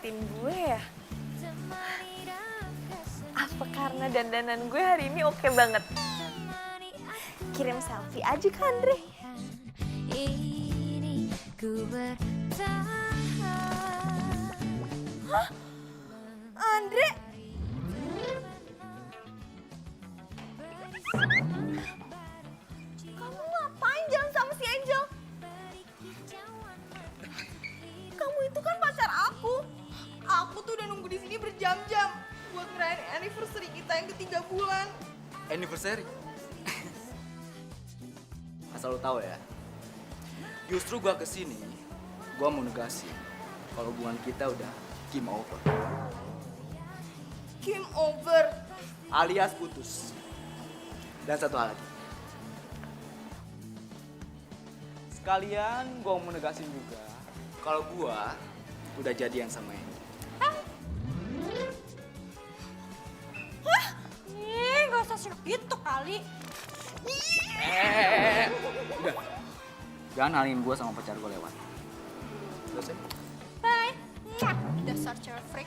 ngeliatin gue ya? Apa karena dandanan gue hari ini oke banget? Kirim selfie aja ke Andre. Hah? Andre? Kamu ngapain jalan sama si Angel? Kamu itu kan pacar aku. Aku tuh udah nunggu di sini berjam-jam buat ngerayain anniversary kita yang ke-3 bulan. Anniversary? Asal lo tahu ya, justru gua kesini, gua mau negasin kalau hubungan kita udah game over. Game over? Alias putus. Dan satu hal lagi. Sekalian gua mau negasin juga kalau gua udah jadian sama ini. Gak usah syok gitu kali. Udah. Jangan halin gua sama pacar gua lewat. Terus ya? Bye. Dasar cewek freak.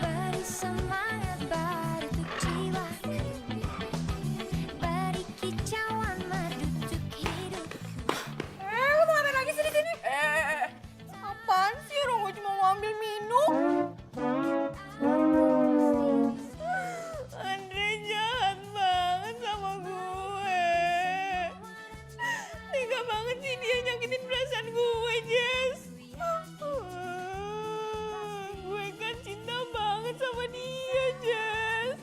Beri semangat, beri untuk jiwaku, beri kicauan merdu untuk hidupku. Lu mau ngapain lagi sih di sini? Apaan sih? Orang gue cuma mau ambil minum. Andre jahat banget sama gue. Tega banget sih dia nyakitin perasaan gue, Jess. Gue kan cinta banget sama dia, Jess.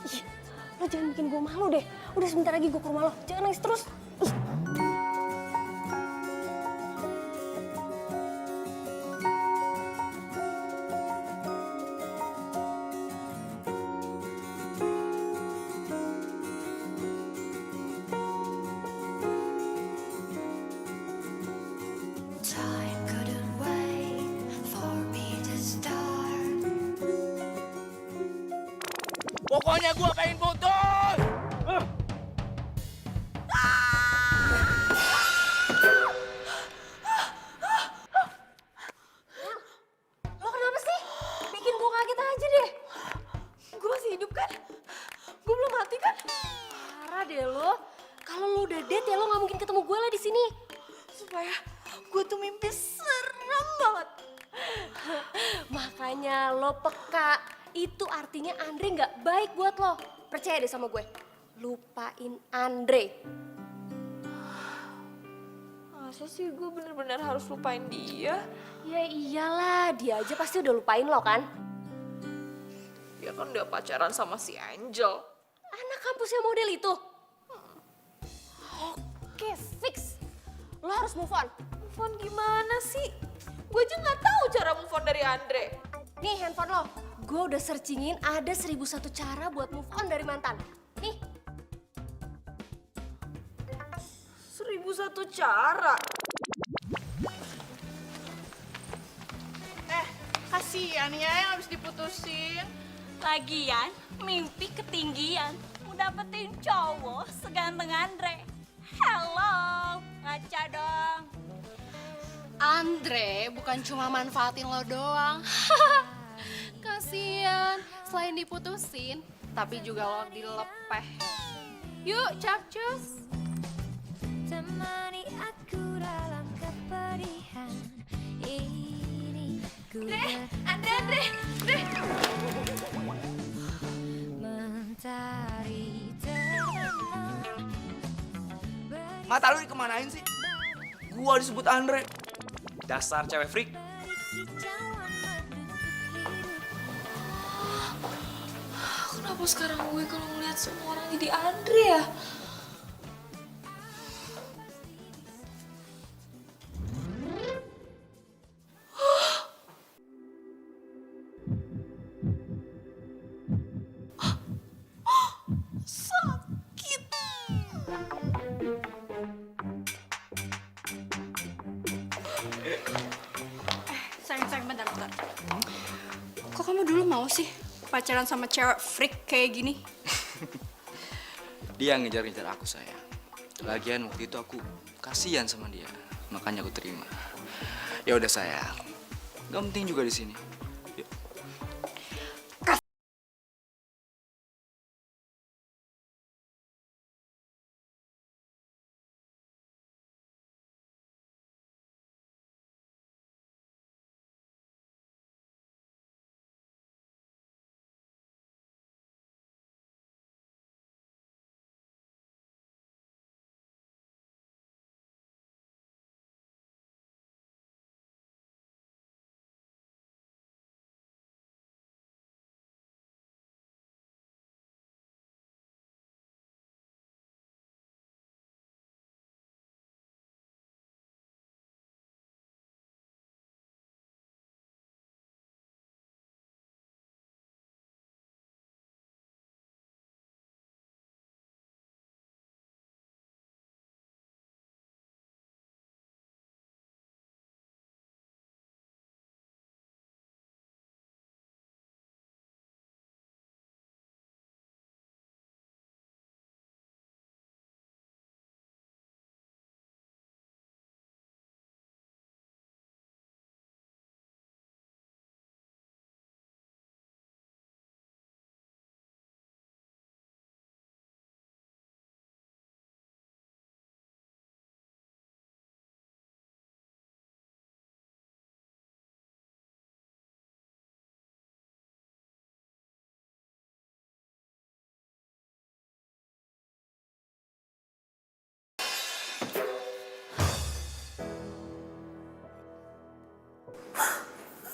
Ih, lo jangan bikin gue malu deh. Udah sebentar lagi gue ke rumah lo. Jangan nangis terus. Ih. Time couldn't wait for me to start. Pokoknya gua pengen putus. Lo kenapa sih? Bikin gue kaget aja deh. Gue masih hidup kan? Gue belum mati kan? Parah deh lo. Kalau lo udah dead ya lo nggak mungkin ketemu gue lah di sini. Supaya gue tuh mimpi serem banget. Makanya lo peka. Itu artinya Andre nggak baik buat lo. Percaya deh sama gue. Lupain Andre. Masa sih gue bener-bener harus lupain dia? Ya iyalah, dia aja pasti udah lupain lo kan? Dia kan udah pacaran sama si Angel. Anak kampus yang model itu. Oke, fix. Lo harus move on. Move on gimana sih? Gue aja gak tahu cara move on dari Andre. Nih handphone lo. Gue udah searchingin ada 1001 cara buat move on dari mantan. Nih, 1001 cara. Kasian ya yang habis diputusin. Lagian, mimpi ketinggian. Mau dapetin cowok seganteng Andre. Hello, ngaca dong. Andre bukan cuma manfaatin lo doang. Kasian, selain diputusin, tapi juga lo dilepeh. Yuk, capcus. Temani aku dalam kepedihan ini. Andre. Mentari terbenam. Mata lu dikemanain sih? Gua disebut Andre. Dasar cewek freak. Kicauan merdu untuk hidupku. Kenapa sekarang gue kalau ngeliat semua orang jadi Andre ya? Sakit. Sayang, bentar. Kok kamu dulu mau sih pacaran sama cewek freak kayak gini? Dia ngejar-ngejar aku, sayang. Lagian waktu itu aku kasihan sama dia, makanya aku terima. Ya udah sayang, gak penting juga di sini. Yuk.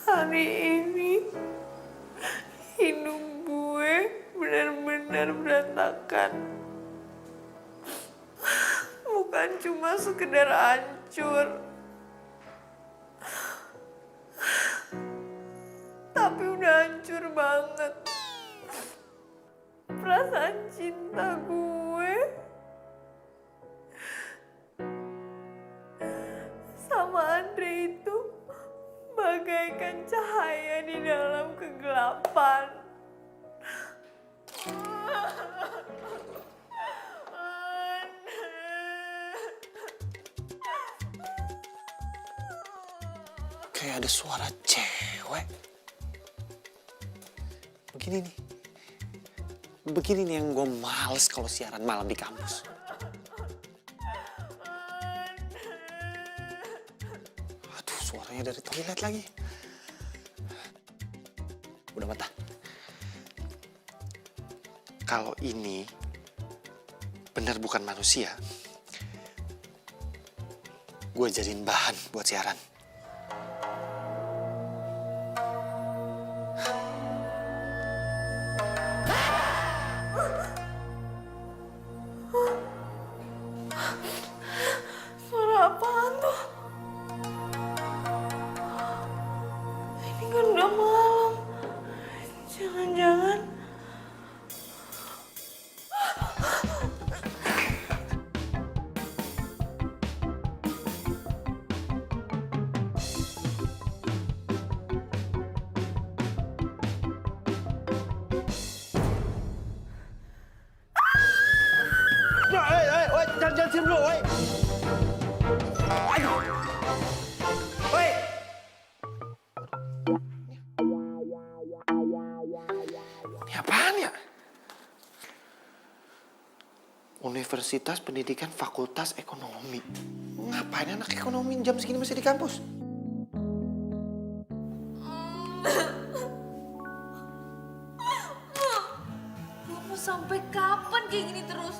Hari ini hidup gue benar-benar berantakan. Bukan cuma sekedar hancur, tapi udah hancur banget. Perasaan cinta gue sama Andre itu bagaikan cahaya di dalam kegelapan. Kayak ada suara cewek. Begini nih yang gue males kalau siaran malam di kampus. Aduh, suaranya dari toilet lagi. Udah mata. Kalau ini benar bukan manusia, gue jadiin bahan buat siaran. Suara apaan tuh? Ini kan udah malam. Jangan-jangan Jangan sini dulu, woi. Ayo. Woi. Ini apaan ya? Universitas Pendidikan Fakultas Ekonomi. Ngapain anak ekonomi jam segini masih di kampus? lu mau sampai kapan kayak gini terus?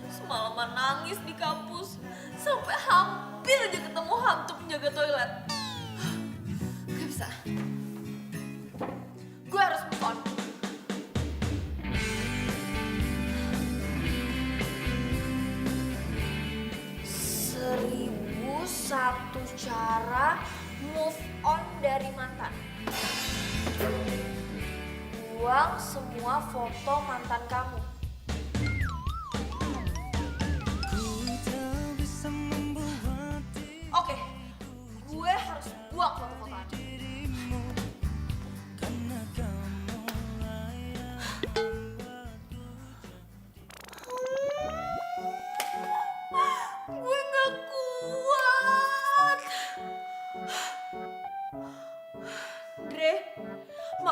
Semalaman nangis di kampus, sampai hampir aja ketemu hantu penjaga toilet. Gak bisa. Gue harus move on. Satu cara move on dari mantan. Buang semua foto mantan kamu. Oke, gue harus buang foto-foto Anda.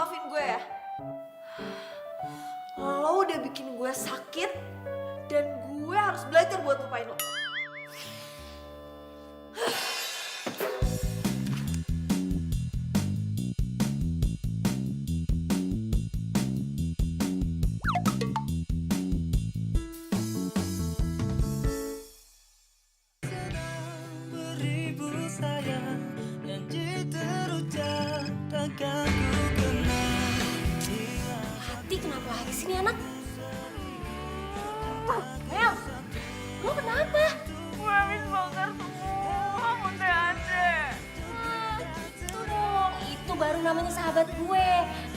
maafin gue ya. Lo udah bikin gue sakit dan gue harus belajar buat lupain lo. Beribu sayang janji terucap takkan ku kenal. Hati kenapa lagi sih nih anak? Mel, lo kenapa? Gue habis bongkar semua Bunda Andre. Itu baru namanya sahabat gue.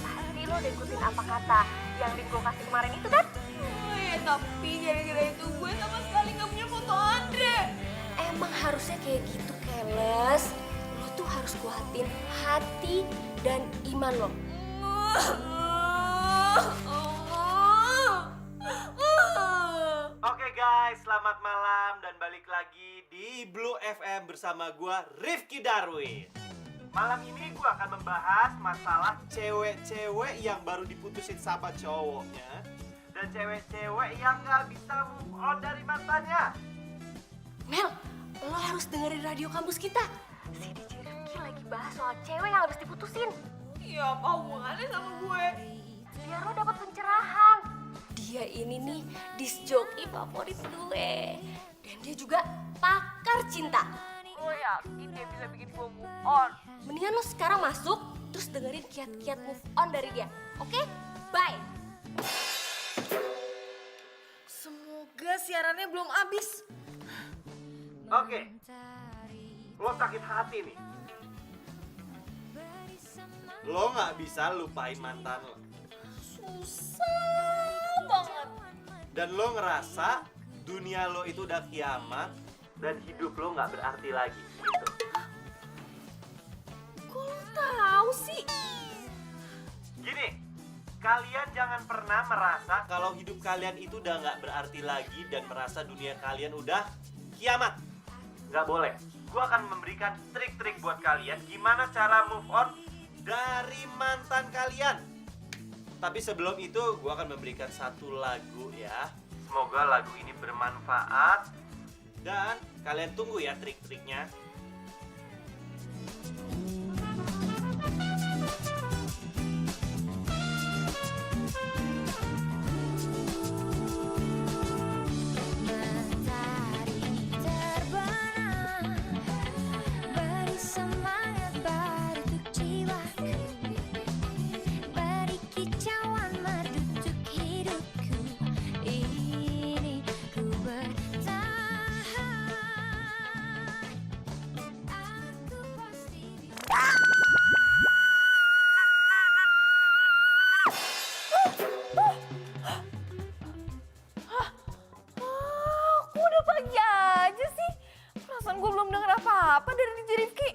Pasti lo udah ikutin apa kata yang link gue kasih kemarin itu kan? Oh iya, tapi gara-gara itu gue sama sekali gak punya foto Andre. Emang harusnya kayak gitu, Keles. Lo tuh harus kuatin hati dan iman lo. Oke guys, selamat malam dan balik lagi di Blue FM bersama gua Rifki Darwin. Malam ini gua akan membahas masalah cewek-cewek yang baru diputusin sama cowoknya dan cewek-cewek yang gak bisa move on dari mantannya. Mel, lo harus dengerin radio kampus kita. Si DJ Rifki lagi bahas soal cewek yang habis diputusin. Ya apa hubungannya sama gue? Biar lo dapat pencerahan. Dia ini nih disc jockey favorit gue. Dan dia juga pakar cinta. Lo yakin dia bisa bikin gue move on? Mendingan lo sekarang masuk, terus dengerin kiat-kiat move on dari dia. Oke? Bye! Semoga siarannya belum habis. Oke, lo sakit hati nih. Lo gak bisa lupain mantan lo. Susah banget. Dan lo ngerasa dunia lo itu udah kiamat dan hidup lo gak berarti lagi gitu. Kok lo tahu sih? Gini, kalian jangan pernah merasa kalau hidup kalian itu udah gak berarti lagi dan merasa dunia kalian udah kiamat. Gak boleh. Gue akan memberikan trik-trik buat kalian gimana cara move on dari mantan kalian. Tapi sebelum itu gue akan memberikan satu lagu ya. Semoga lagu ini bermanfaat dan kalian tunggu ya trik-triknya. Matahari terbenam, beri semangat baru untuk jiwaku, beri kicauan merdu untuk hidupku. Ini ku bertahan, aku pasti bisa. Kok udah pagi aja sih? Perasaan gue belum denger apa-apa dari DJ Rifki.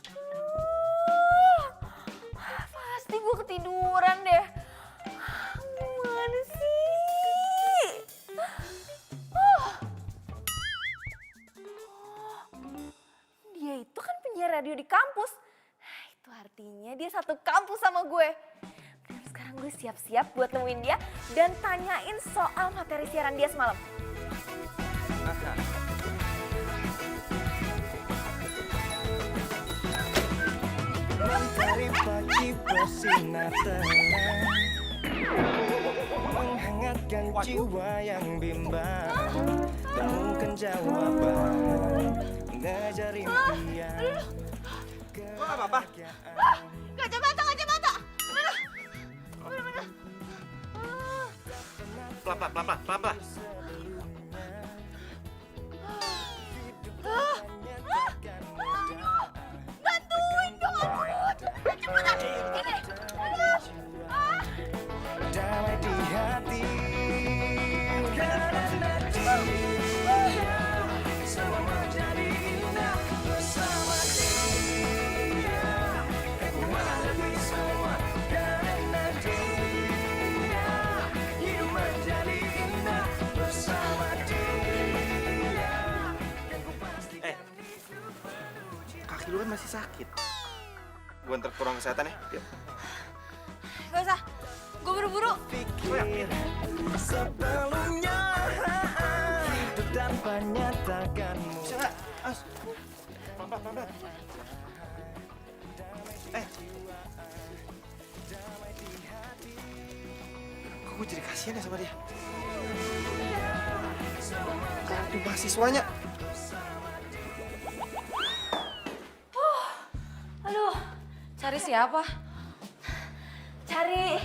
Aduh, pasti gue ketiduran deh. Gimana sih? Dia itu kan penyiar radio di kampus. Itu artinya dia satu kampus sama gue. Dan sekarang gue siap-siap buat nemuin dia dan tanyain soal materi siaran dia semalam. Mencari pagi bersinar terang, menghangatkan jiwa yang bimbang, temukan jawaban, mengejar impian. Lo gak apa-apa? Kacamata, kacamata! Pelan-pelan. Bantuin dong aku! Cepetan! Gini! Damai di hati, karena dia semua menjadi indah bersama dia. Aku menghadapi semua karena dia, hidup menjadi indah bersama dia. Kaki lu kan masih sakit. Gue antar ke ruang kesehatan ya. Yuk. gak usah. Gue buru-buru. Pikir sebelumnya hidup tanpa nyatakanmu. Bisa nggak? As. Pelan-pelan. Kok gue jadi kasihan ya sama dia? Aduh, mahasiswanya. Aduh, cari siapa? Cari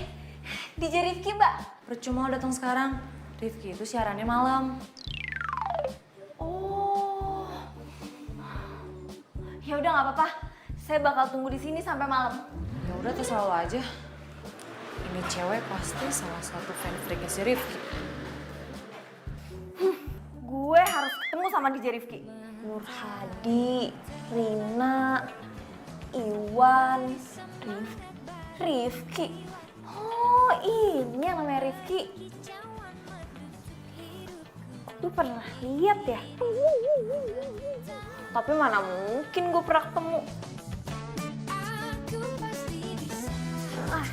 DJ Rifki, Mbak. Percuma datang sekarang. Rifki itu siarannya malam. Oh. Ya udah nggak apa-apa. Saya bakal tunggu di sini sampai malam. Ya udah terserah lo aja. Ini cewek pasti salah satu fan freaknya si Rifki. Gue harus ketemu sama DJ Rifki. Nur Hadi, Rina, Iwan, Rifki. Oh, ini yang namanya Rifki. Gue pernah lihat ya. Tapi mana mungkin gue pernah ketemu. Ah.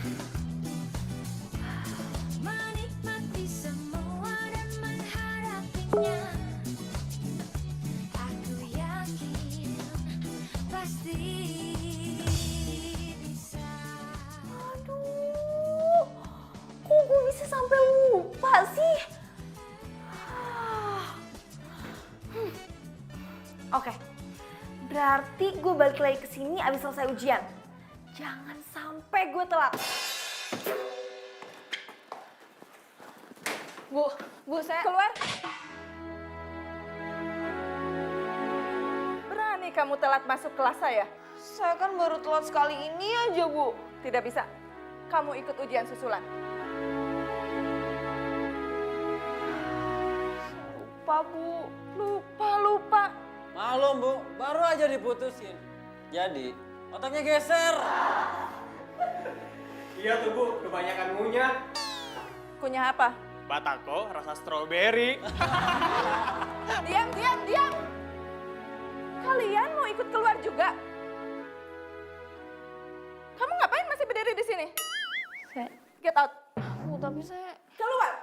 Menikmati semua dan menghadapinya. Aku yakin pasti bisa. Aduh, kok gue bisa sampai lupa sih? Oke, berarti gue balik lagi ke sini abis selesai ujian. Jangan sampai gue telat. Bu, saya keluar. Berani kamu telat masuk kelas saya? Saya kan baru telat sekali ini aja, Bu. Tidak bisa. Kamu ikut ujian susulan. Lupa, Bu. Lupa. Maklum Bu, baru aja diputusin. Jadi, otaknya geser. Iya tuh Bu, kebanyakan ngunyah. Kunyah apa? Batako rasa stroberi. Diam. Kalian mau ikut keluar juga? Kamu ngapain masih berdiri di sini? Get out. Bu, tapi saya... Keluar.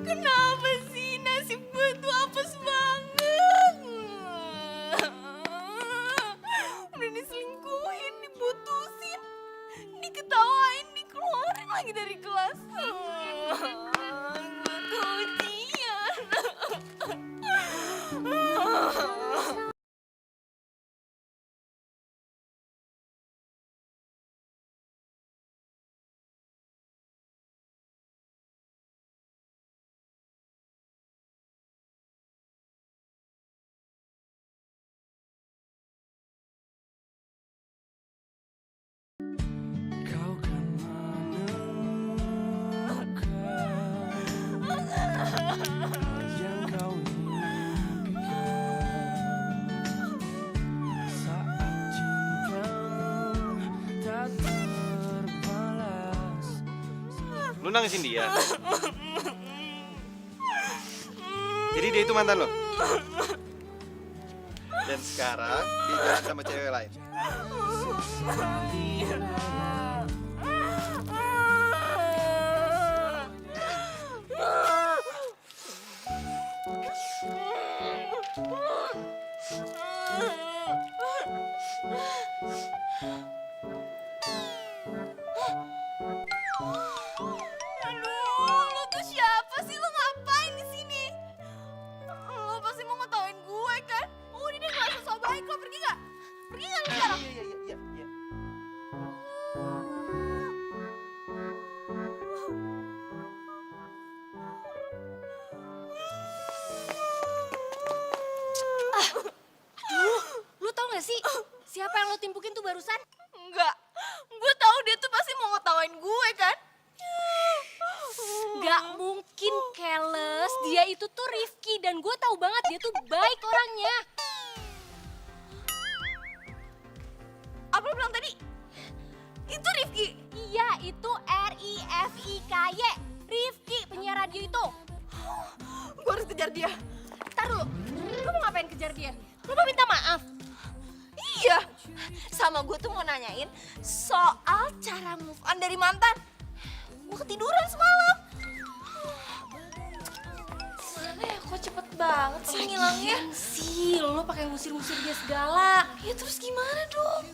Kenapa sih nasib gue tuh apes banget? Udah diselingkuhin, diputusin, diketawain, dikeluarin lagi dari kelas. Gue tuh ujian. Kau kan menemukan yang kau impikan saat cintamu tak terbalas. Lu nangisin dia? Jadi dia itu mantan lo? Dan sekarang dia jalan sama cewek lain? Aduh, lo tuh siapa sih? Lo ngapain di sini? Lo pasti mau ngetawain gue kan? Oh, ini dia gak sosok baik. Lo pergi gak? Pergi gak lo sekarang? Iya. Lu tau gak sih siapa yang lo timpukin tuh barusan? Enggak. Gue tahu dia tuh pasti mau ngetawain gue kan? Gak mungkin, Keles. Dia itu tuh Rifki dan gue tahu banget dia tuh baik orangnya. Apa lo bilang tadi? Itu Rifki? Iya, itu R-I-F-I-K-Y. Rifki, penyiar radio itu. Gue harus kejar dia. Ntar dulu, lu mau ngapain kejar dia? Lu mau minta maaf? Iya. Sama gue tuh mau nanyain soal cara move on dari mantan. Gue ketiduran semalam. Mana ya, kok cepet banget sih ngilangnya? Sih, lo pakai ngusir-ngusir dia segala. Ya terus gimana dong?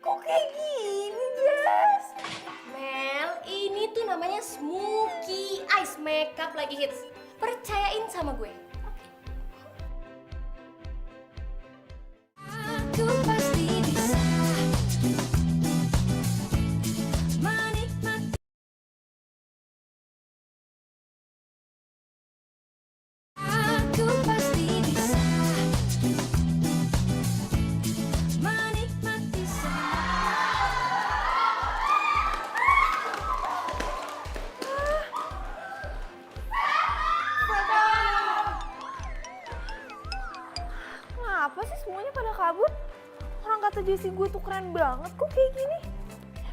Kok kayak gini, Jess? Mel, ini tuh namanya Smokey Eyes Makeup lagi hits. Percayain sama gue. Aku pasti bisa menikmati. Aku pasti bisa menikmati Kenapa sih semuanya pada kabur? Orang kata Jessie gue tuh keren banget, kok kayak gini?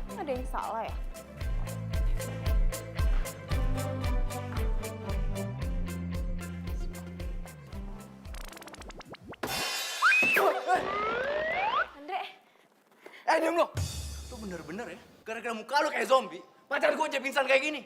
Emang ada yang salah ya? Andre, Diam lo. Lo bener-bener ya, gara-gara muka lo kayak zombie, pacar gue aja pingsan kayak gini.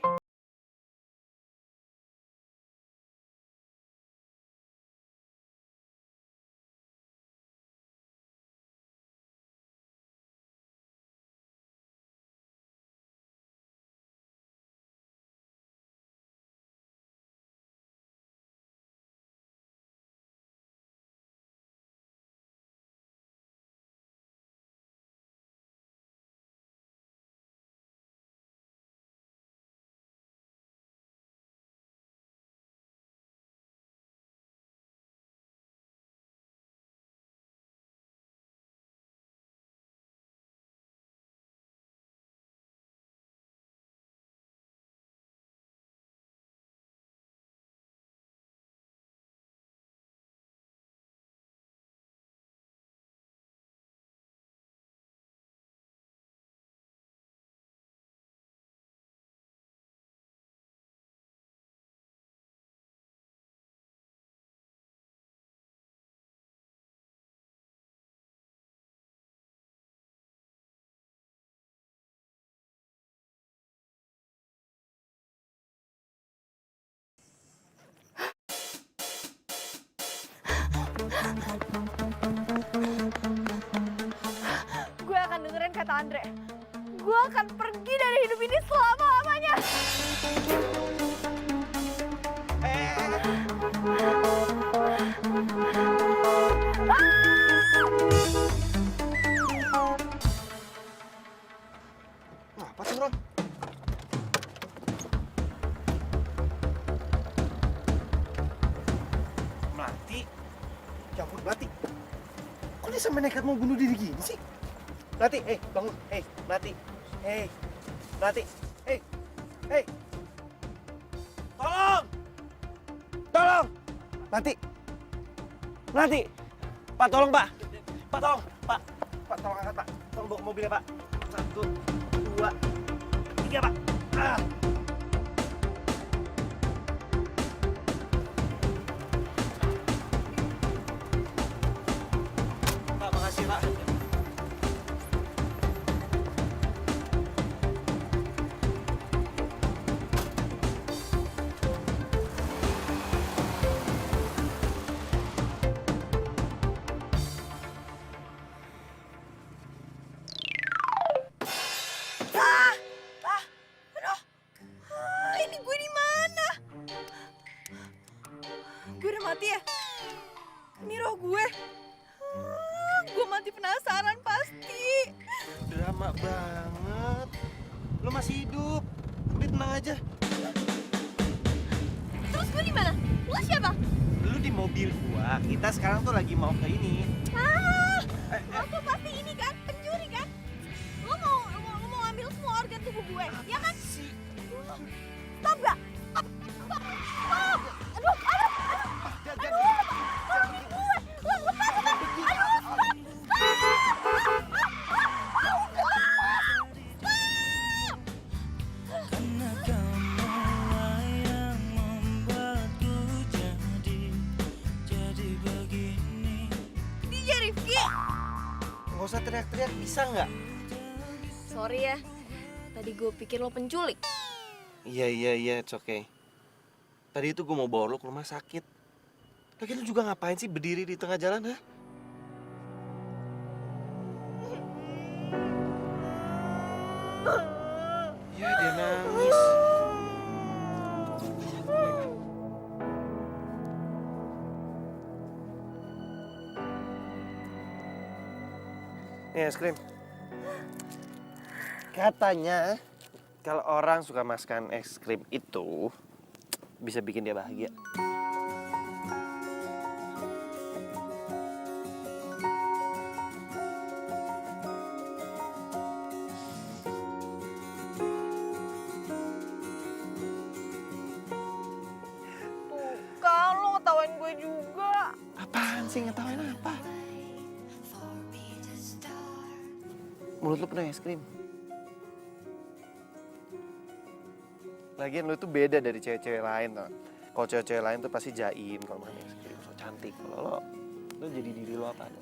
Gue akan dengerin kata Andre. Gue akan pergi dari hidup ini selama-lamanya. Apa tuh, Ron? Melati? Ya ampun, Melati. Kok dia sampai nekat mau bunuh diri gini sih? Melati, bangun. Melati. Melati. Tolong! Tolong! Melati. Melati. Pak, tolong, Pak. Pak, tolong. Pak, tolong angkat, Pak. Tolong bawa ke mobilnya, Pak. 1, 2, 3, Pak. Pak, makasih, Pak. Ini gue di mana? Gue udah mati ya? Ini roh gue. Gue mati penasaran pasti. Drama banget. Lo masih hidup. Udah tenang aja. Terus gue di mana? Lo siapa? Lu di mobil gua. Kita sekarang tuh lagi mau ke ini. Lo tuh pasti ini kan? Pencuri kan? Lo mau ambil semua organ tubuh gue, ya kan? Stop gak? Stop! Aduh! Tolongin gue! Lo lepas! Aduh! Stop! Karena kamulah yang membuatku jadi begini. DJ Rifki! Nggak usah teriak-teriak, bisa nggak? Sorry ya, tadi gue pikir lo penculik. Iya, it's okay. Tadi itu gue mau bawa lo ke rumah sakit. Lagian lu juga ngapain sih berdiri di tengah jalan, ha? Ya, dia nangis. Nih, es krim. Katanya, kalau orang suka makan es krim itu, bisa bikin dia bahagia. Tuh kan, lo ngetawain gue juga. Apaan sih, ngetawain apa? Mulut lu penuh es krim. Lagian lu tuh beda dari cewek-cewek lain tau. Kalau cewek-cewek lain tuh pasti jaim kalau makan es krim, so cantik. Kalau lo jadi diri lo apa ada?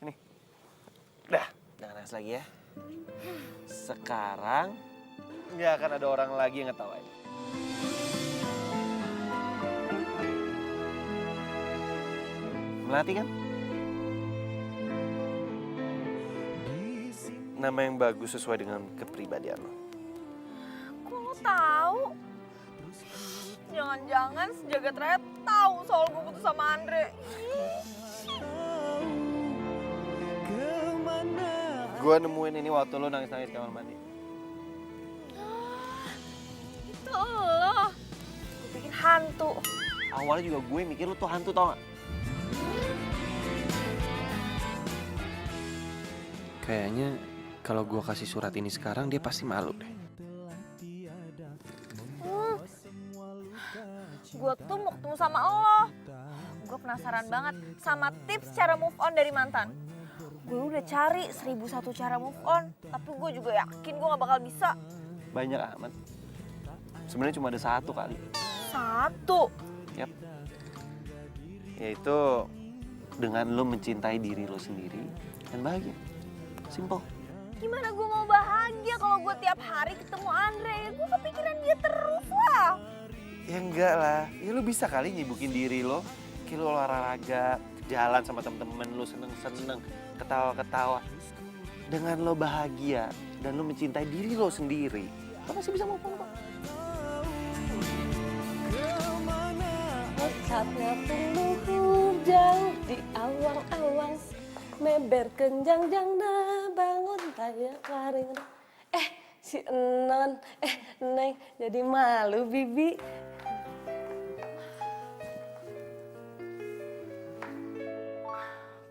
Ini. Dah, jangan nangis lagi ya. Sekarang nggak akan ada orang lagi yang ngetawain. Melati kan? Nama yang bagus sesuai dengan kepribadian lo. Kok lo tahu? Jangan-jangan sejagat raya tahu soal gue putus sama Andre. Gue nemuin ini waktu lo nangis-nangis kamar mandi. Itu lo. Gue pikir hantu. Awalnya juga gue mikir lo tuh hantu, tau gak? Kayaknya kalau gue kasih surat ini sekarang dia pasti malu deh. Gue tuh mau ketemu sama lo. Gue penasaran banget sama tips cara move on dari mantan. Gue udah cari 1001 cara move on, tapi gue juga yakin gue gak bakal bisa. Banyak amat. Sebenarnya cuma ada satu kali. Satu? Yap. Yaitu dengan lo mencintai diri lo sendiri dan bahagia. Simple. Gimana gue mau bahagia kalau gue tiap hari ketemu Andre? Gue kepikiran dia terus lah. Ya enggak lah, ya lu bisa kali nyibukin diri lo. Kayak lu olahraga, jalan sama temen-temen lu, seneng-seneng, ketawa-ketawa. Dengan lo bahagia dan lo mencintai diri lo sendiri, lo masih bisa move on kok. Saatnya tumbuh jauh di awang-awang, meber kenjang jangna bangun kayak laring. Si Enon, Neng jadi malu Bibi.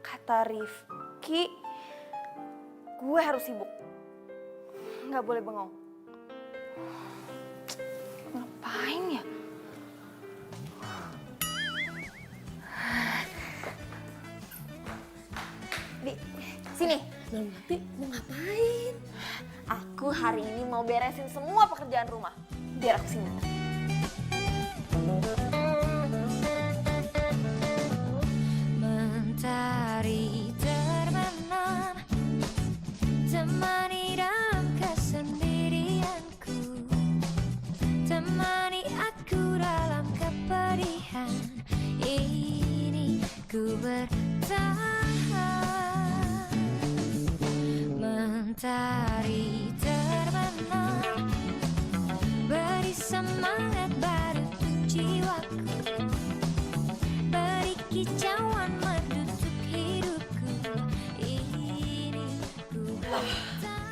Kata Rifki, gue harus sibuk. Nggak boleh bengong. Ngapain ya? Bi, sini. Nanti mau ngapain? Aku hari ini mau beresin semua pekerjaan rumah. Biar aku sini. Mentari terbenam, temani dalam kesendirianku, temani aku dalam kepedihan ini, ku bertahan. Mentari terbenam, beri semangat baru jiwaku, beri kicauan madu untuk hidupku ini, ku bertahan.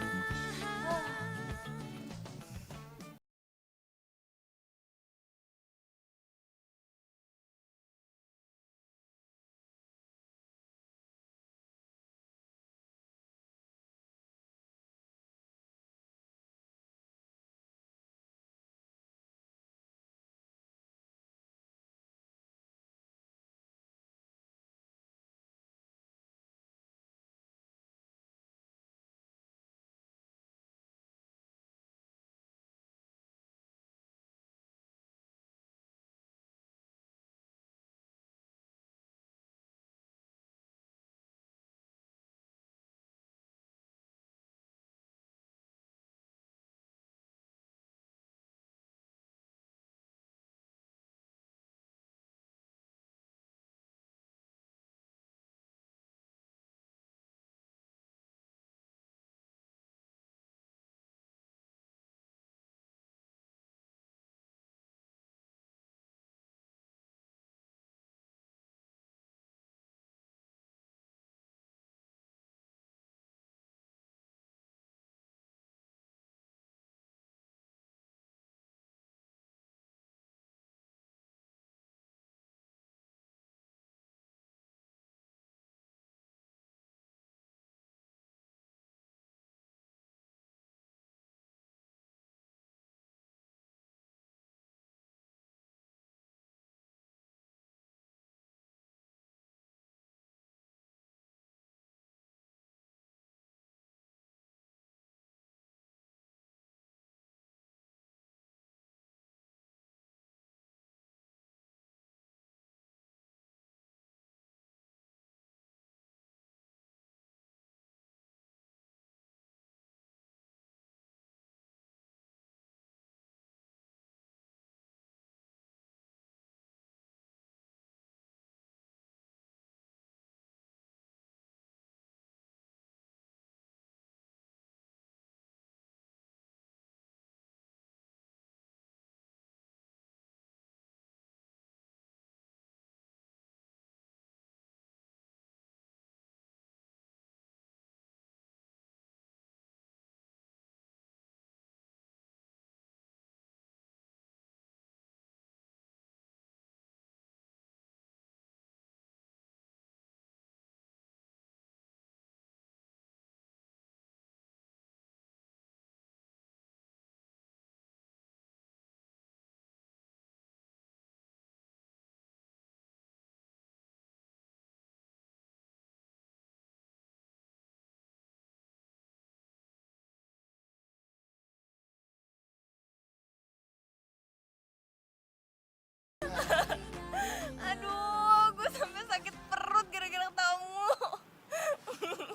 Aduh, gue sampai sakit perut gara-gara ketemu.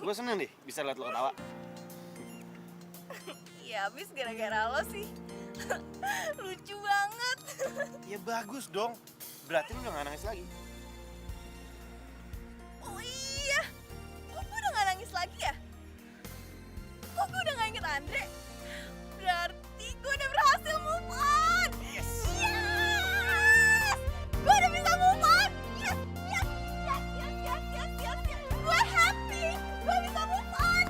Gue seneng deh bisa liat lo ketawa. Ya habis gara-gara lo sih. Lucu banget. Ya bagus dong. Berarti lu udah gak nangis lagi. Oh iya. Kok gue udah gak nangis lagi ya? Kok gue udah gak inget Andre? Berarti gue udah berhasil move on. Yes! Gue udah bisa move on. Yes! Gue happy. Gue bisa move on.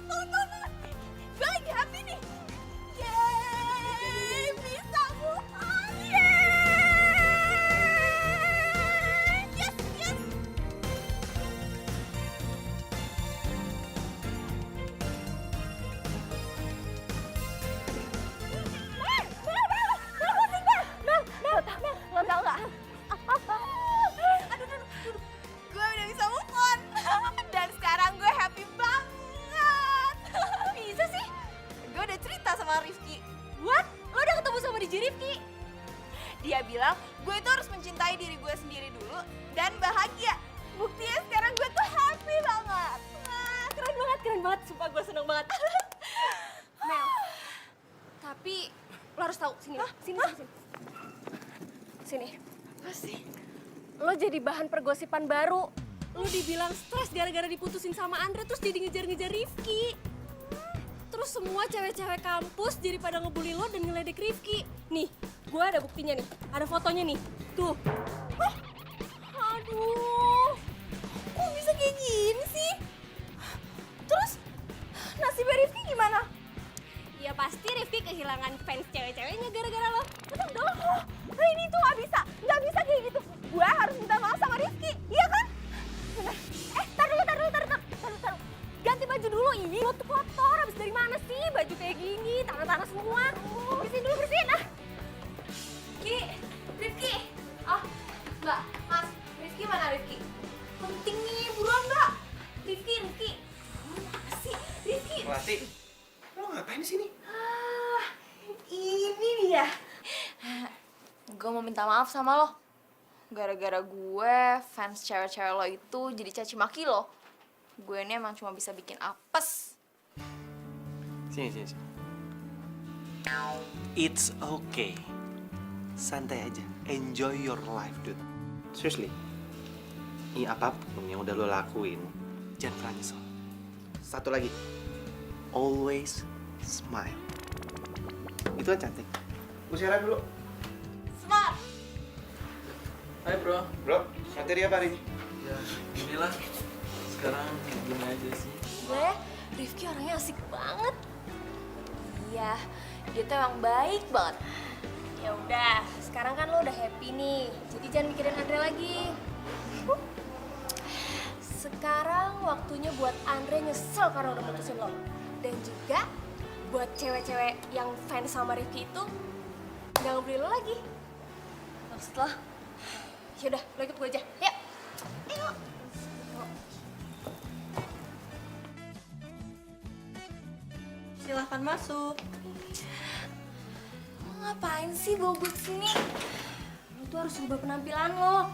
Tuh. Gue lagi happy nih. Yeay, bisa move on. Yeay. Yes. Lo tau gak? Aduh. Gue udah bisa move on. Dan sekarang gue happy banget. Bisa sih? Gue udah cerita sama Rifki. What? Lo udah ketemu sama DJ Rifki? Dia bilang gue itu harus mencintai diri gue sendiri dulu dan bahagia. Buktinya sekarang gue tuh happy banget. Wah, keren banget. Sumpah gue seneng banget. Mel, tapi lo harus tahu sini. Apa sih? Lo jadi bahan pergosipan baru. Lo dibilang stres gara-gara diputusin sama Andre terus jadi ngejar-ngejar Rifki. Terus semua cewek-cewek kampus jadi pada ngebully lo dan ngeledek Rifki. Nih, gue ada buktinya nih. Ada fotonya nih. Tuh. Aduh. Kok bisa kayak gini sih? Terus nasibnya Rifki gimana? Ya pasti Rifki kehilangan fans cewek-ceweknya gara-gara lo. Betul dong. Nah ini tuh nggak bisa kayak gitu. Gue harus minta maaf sama Rifki, iya kan? Bener. Tar dulu. Ganti baju dulu. Ih, lo tuh kotor. Habis dari mana sih baju kayak gini? Tanah-tanah semua. Bersihin. Rifki. Oh, Mbak, Mas. Rifki mana Rifki? Penting nih, buruan Mbak. Rifki. Mana sih? Rifki. Melati, lo ngapain di sini? Ini dia. Gue mau minta maaf sama lo. Gara-gara gue, fans cewek-cewek lo itu jadi caci maki lo. Gue ini emang cuma bisa bikin apes. Sini. It's okay. Santai aja. Enjoy your life, dude. Seriously. Ini apapun yang udah lo lakuin, jangan pernah nyesel. Satu lagi. Always smile. Itu kan cantik. Gue siaran dulu. Smart. Hai bro. Bro, materi apa hari ini? Ya, inilah. Sekarang gini aja sih. Gue, Rifki orangnya asik banget. Iya, dia tuh emang baik banget. Ya udah, sekarang kan lo udah happy nih. Jadi jangan mikirin Andre lagi. Sekarang waktunya buat Andre nyesel karena udah mutusin lo. Dan juga buat cewek-cewek yang fans sama Rifki itu nggak ngebeli lo lagi. Maksud lo? Yaudah, lo ikut gue aja. Yuk. Silahkan masuk. Lo ngapain sih bawa gue kesini? Lo tuh harus rubah penampilan lo.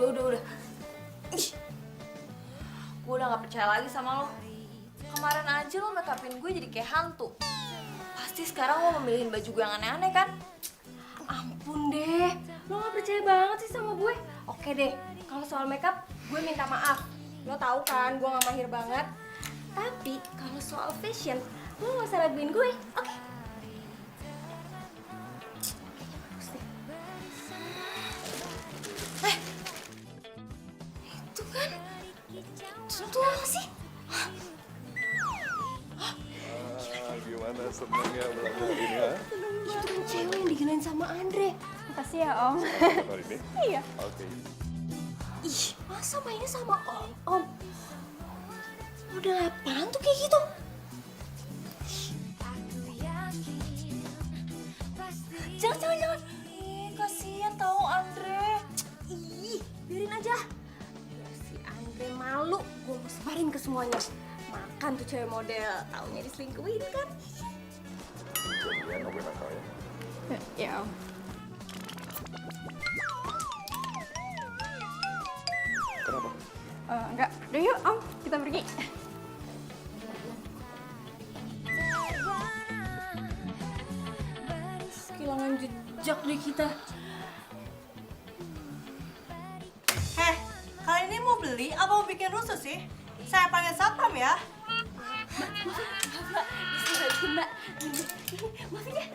Udah. Ih. Gue udah gak percaya lagi sama lo. Kemarin aja lo make upin gue jadi kayak hantu. Pasti sekarang lo memilihin baju gue yang aneh-aneh kan? Ampun deh, lo gak percaya banget sih sama gue. Oke deh, kalau soal makeup gue minta maaf. Lo tahu kan gue gak mahir banget. Tapi kalau soal fashion, lo gak usah raguin gue, oke? Itu kan? Itu apa sih? Gimana senangnya malam hari ini, ha? Itu kan cewek yang diginain sama Andre. Makasih ya Om. Hari ini? Iya. Oke. Ih, masa mainnya sama Om? Udah apaan tuh kayak gitu? Jangan. Ih, kasihan tau Andre. Ih, biarin aja. Biar si Andre malu, gue mau sebarin ke semuanya. Makan tuh cewek model, taunya diselingkuhin kan? Jangan ngomongin nakal ya. Ya Om. Kenapa? Enggak, udah yuk Om, kita pergi. bijak deh kita. Heh, kalian ini mau beli apa mau bikin rusuh sih? Saya panggil satpam ya. Mbak, maafin ya.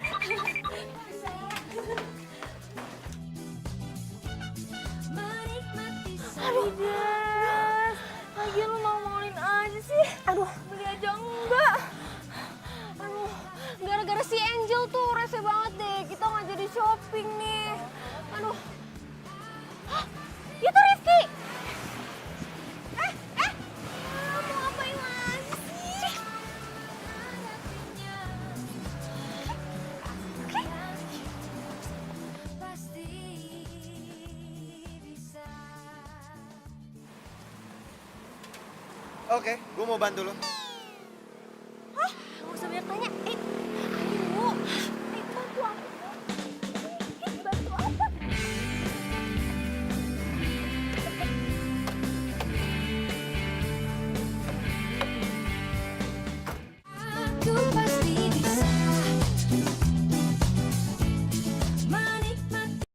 Aduh, Jess. Lagi lu mau-mauin aja sih. Aduh, beli aja enggak. Aduh, gara-gara si Angel tuh rese banget deh. Kita nggak jadi shopping nih. Aduh. Hah? Itu Rifki. Mau ngapain lagi sih? Oke, gue mau bantu lo. Hah? Gak usah banyak tanya. Ayo. Bantu aku. Bantu apa? Aku pasti bisa menikmati.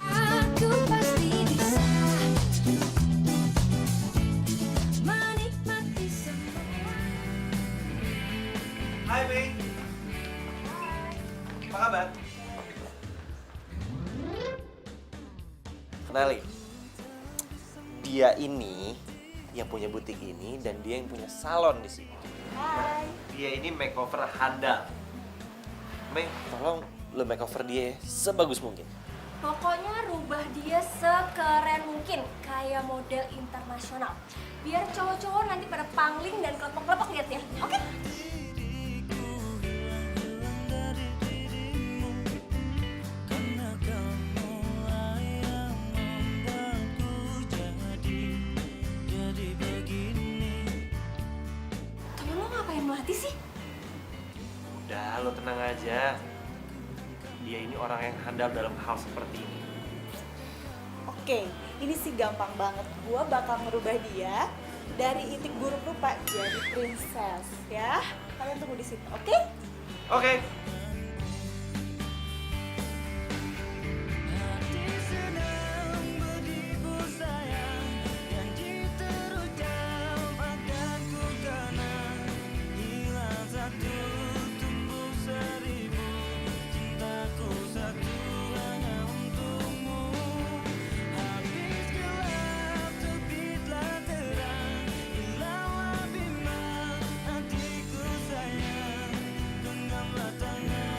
Aku pasti bisa menikmati semua. Hai, Mei. Apa kabar? Kenalin. Dia ini yang punya butik ini dan dia yang punya salon di sini. Hai. Dia ini makeover handal. Mei, tolong lo makeover dia sebagus mungkin. Pokoknya rubah dia sekeren mungkin, kayak model internasional. Biar cowok-cowok nanti pada pangling dan kelepek-kelepek liatnya, oke? Karena kamu yang membuatku jadi begini. Temen lo ngapain melatih sih? Udah, lo tenang aja. Dia ini orang yang handal dalam hal seperti ini. Oke, ini sih gampang banget. Gua bakal merubah dia dari itik buruk rupa jadi princess ya. Kalian tunggu di situ, oke? Oke. Hati sedang beribu sayang, janji terucap akan ku kenang. Hilang satu, tumbuh seribu, cintaku satu hanya untukmu. Habis gelap, terbitlah terang, hilanglah bimbang hatiku sayang. Genggamlah tangan.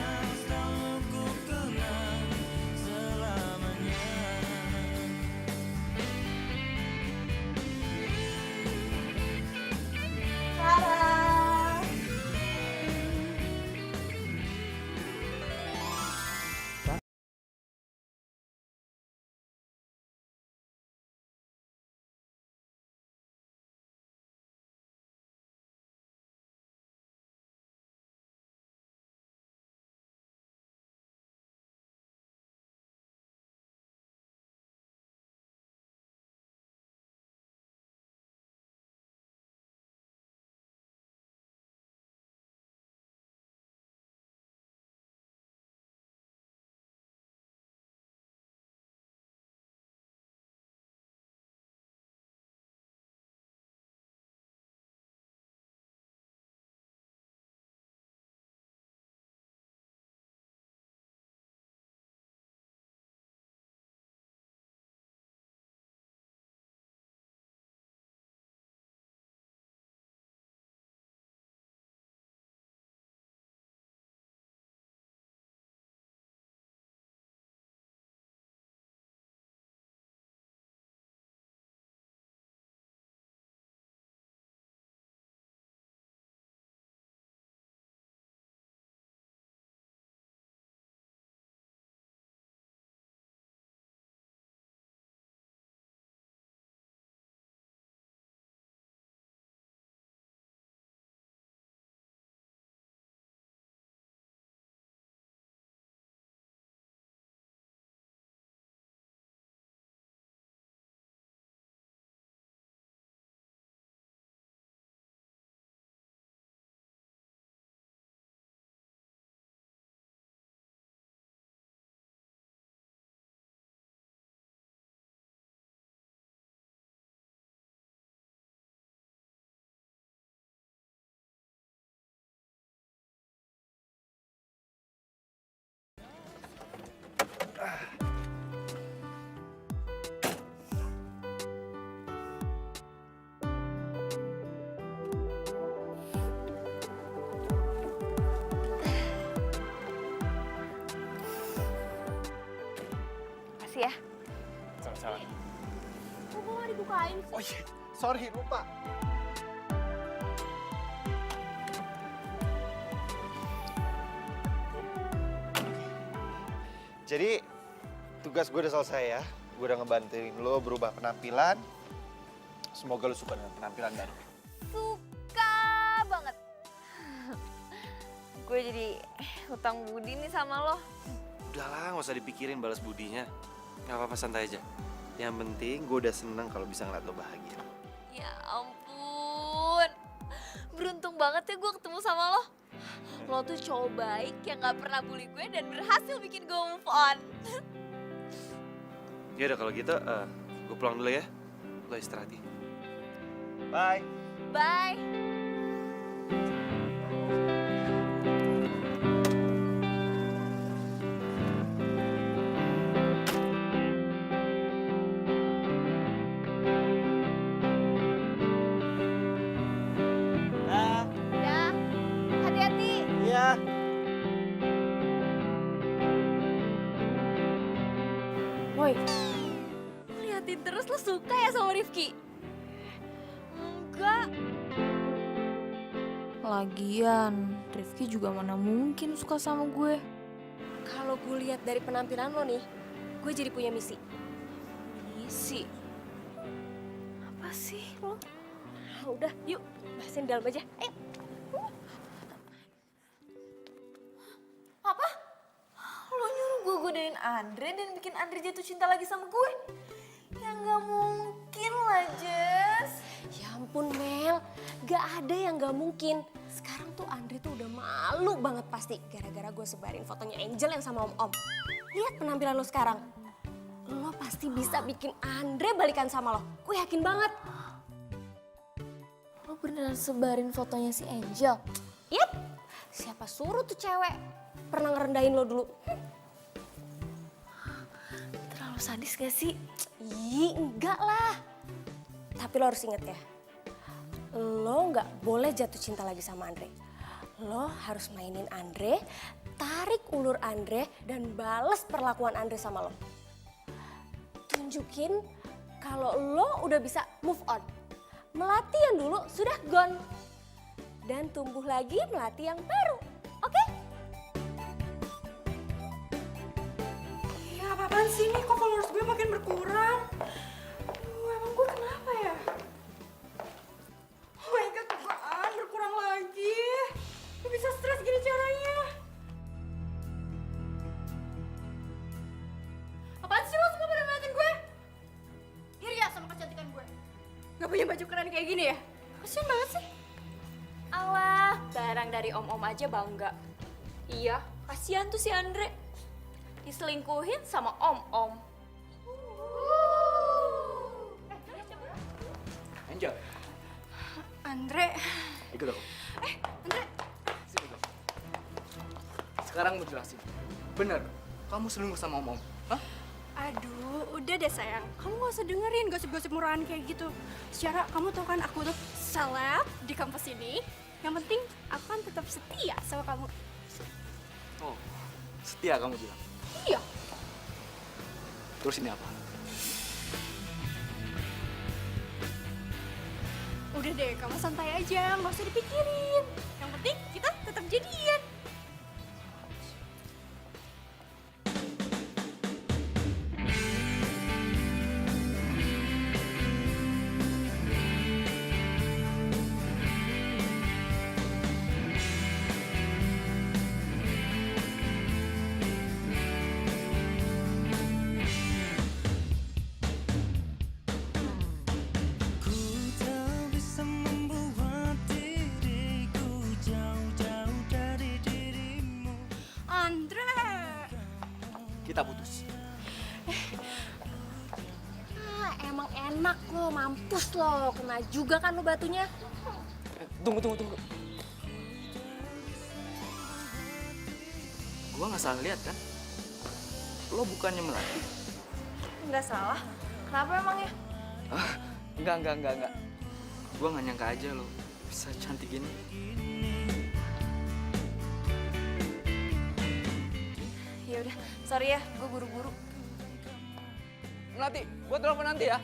ngapain sih? Oh iya, sorry lupa. Jadi tugas gue udah selesai ya. Gue udah ngebantuin lo berubah penampilan. Semoga lo suka dengan penampilan baru. Suka banget. Gue jadi hutang budi nih sama lo. Udahlah, nggak usah dipikirin balas budinya. Nggak apa-apa, santai aja. Yang penting gue udah seneng kalau bisa ngeliat lo bahagia. Ya ampun. Beruntung banget ya gue ketemu sama lo. Lo tuh cowok baik yang gak pernah bully gue dan berhasil bikin gue move on. Ya udah kalau gitu, gue pulang dulu ya. Lo istirahat ya. Bye. Bye. Dah. Ya, hati-hati. Iya. Woi, Liatin terus lo suka ya sama Rifki? Enggak. Lagian, Rifki juga mana mungkin suka sama gue. kalau gue lihat dari penampilan lo nih, gue jadi punya misi. Misi? Apa sih lo? Udah, yuk, bahasin di dalam aja. Ayo. Apa? Lo nyuruh gue godain Andre dan bikin Andre jatuh cinta lagi sama gue? Ya nggak mungkin lah, Jess. Ya ampun Mel, gak ada yang gak mungkin. Sekarang tuh Andre tuh udah malu banget pasti gara-gara gue sebarin fotonya Angel yang sama Om-Om. Lihat penampilan lo sekarang. Lo pasti bisa bikin Andre balikan sama lo. Gue yakin banget. Lo beneran sebarin fotonya si Angel? Yap, siapa suruh tuh cewek pernah ngerendahin lo dulu? Terlalu sadis gak sih? Ih, enggak lah. Tapi lo harus inget ya, lo nggak boleh jatuh cinta lagi sama Andre. Lo harus mainin Andre, tarik ulur Andre, dan bales perlakuan Andre sama lo. Tunjukin kalau lo udah bisa move on. Melati yang dulu sudah gone. Dan tumbuh lagi melati yang baru. Oke? Ya apa-apaan sih nih, kok followers gue makin berkurang? Emang gue kenapa ya? Oh my god, apaan berkurang lagi? Gue bisa stres gini caranya. Apaan sih lo semua pada ngeliatin gue? Iri ya sama kecantikan gue? Gak punya baju keren kayak gini ya? Kasian banget sih. Alah, barang dari om-om aja bangga. Iya, kasihan tuh si Andre. Diselingkuhin sama om-om. Angel, Andre. ikut aku. Andre. Sini dong. Sekarang mau jelasin. Bener, kamu selingkuh sama om-om? Hah? Aduh, udah deh sayang. Kamu gak usah dengerin gosip-gosip murahan kayak gitu. Secara kamu tau kan aku tuh seleb di kampus ini. Yang penting aku kan tetap setia sama kamu. Oh, setia kamu bilang. Iya. Terus ini apa? Udah deh, kamu santai aja, gak usah dipikirin. Yang penting kita tetap jadian. Ku tak bisa membuat diriku jauh-jauh dari dirimu. Andre. Kita putus. Emang enak lo, mampus lo. Kena juga kan lo batunya. Tunggu. Gua nggak salah lihat kan? Lo bukannya Melati? Nggak salah. Kenapa emangnya? Enggak. Gua nggak nyangka aja lo bisa cantik gini. Ya udah, sorry ya, gue buru-buru. Melati, gua telepon nanti ya.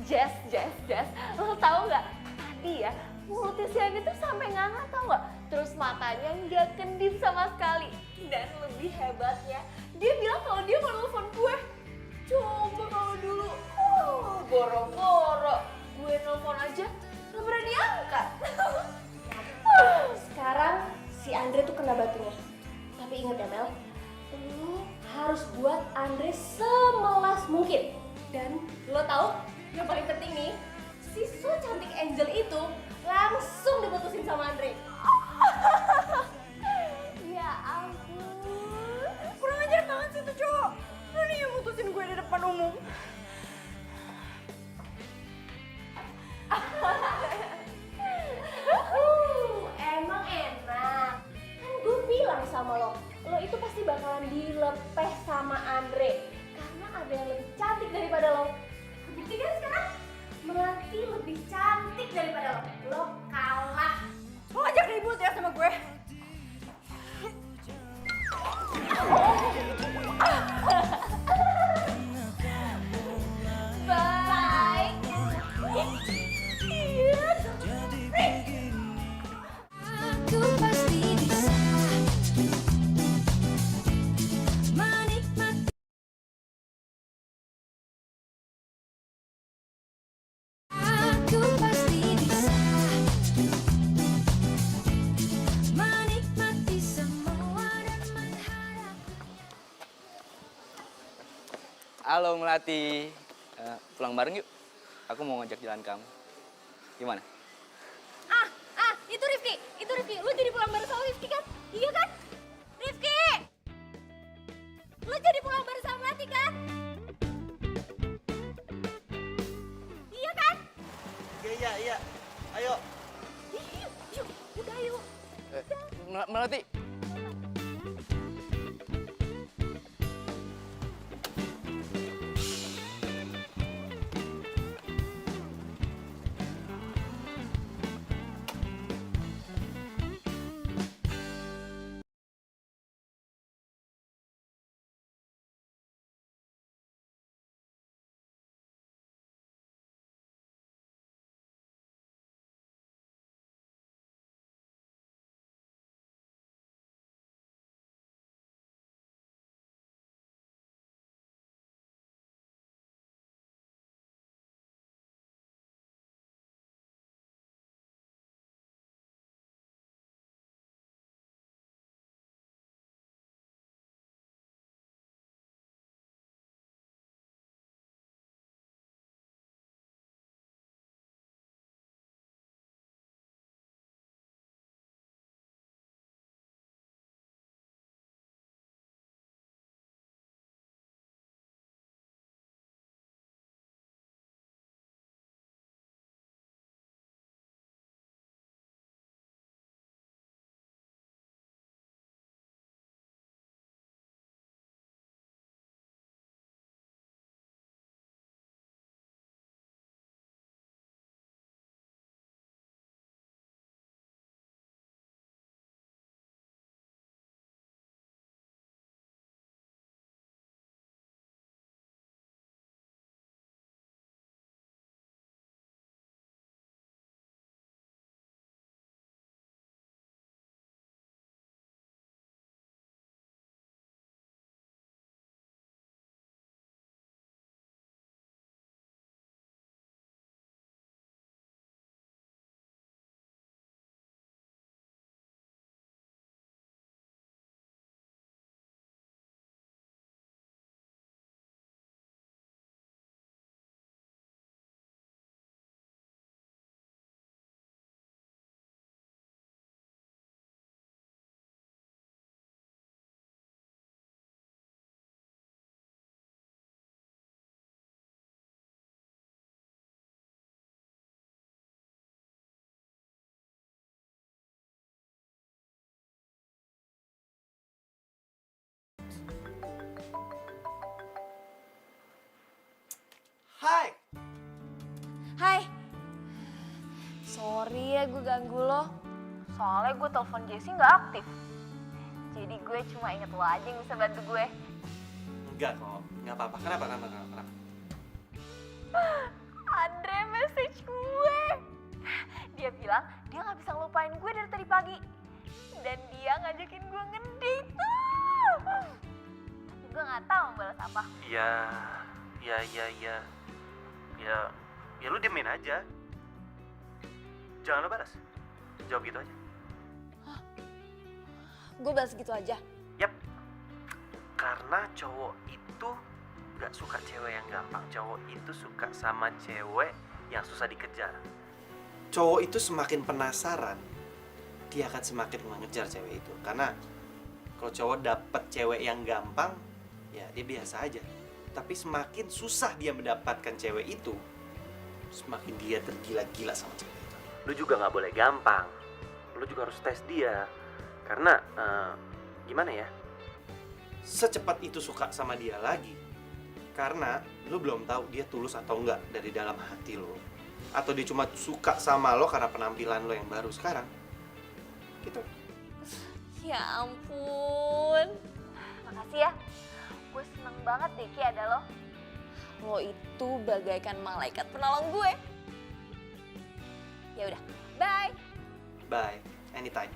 Jess, lo tau nggak? Tadi ya, mulutnya si Andre tuh sampai nganga tau nggak? Terus matanya nggak kedip sama sekali. Dan lebih hebatnya, dia bilang kalau dia mau nelfon gue. Coba kalau dulu, boro-boro gue nelfon aja nggak berani angkat. Sekarang si Andre tuh kena batunya. Tapi ingat ya Mel, lo harus buat Andre semelas mungkin. Dan lo tahu yang paling penting nih, si so cantik Angel itu langsung diputusin sama Andre. Ya ampun, kurang ajar banget sih tuh cowok. Berani yang mutusin gue di depan umum. Emang enak. Kan gue bilang sama lo itu pasti bakalan dilepeh sama Andre. Karena ada yang lebih cantik daripada lo. Bukti kan sekarang? Melati lebih cantik daripada lo. Lo kalah. Lo ngajak ribut ya sama gue. Bye. Aku pasti bisa menikmati. Aku pasti bisa menikmati semua dan mengharap. Halo Melati. Pulang bareng yuk. Aku mau ngajak jalan kamu. Gimana? Itu Rifki. Lu jadi pulang bareng sama Rifki kan? Iya kan? Rifki! Lu jadi pulang bareng sama Melati kan? Iya kan? Iya. Ayo. Yuk, udah yuk. Melati. Hai. Sorry ya gue ganggu lo. Soalnya gue telepon Jessie nggak aktif. Jadi gue cuma inget lo aja yang bisa bantu gue. Enggak kok, nggak apa-apa. Kenapa? Aduh. apa? Ya lu diemin aja. Jangan lu balas. Jawab gitu aja. Gue balas gitu aja. Yap. Karena cowok itu gak suka cewek yang gampang. Cowok itu suka sama cewek yang susah dikejar. Cowok itu semakin penasaran, dia akan semakin mengejar cewek itu. Karena kalau cowok dapet cewek yang gampang, ya dia biasa aja. Tapi semakin susah dia mendapatkan cewek itu, semakin dia tergila-gila sama cewek itu. Lu juga gak boleh gampang. Lu juga harus tes dia. Karena, gimana ya? Secepat itu suka sama dia lagi. Karena lu belum tahu dia tulus atau enggak dari dalam hati lu. Atau dia cuma suka sama lo karena penampilan lo yang baru sekarang. Gitu. Ya ampun. Makasih ya. Gue seneng banget deh Ki ada lo. Lo itu bagaikan malaikat penolong gue. Ya udah, bye. Bye, anytime.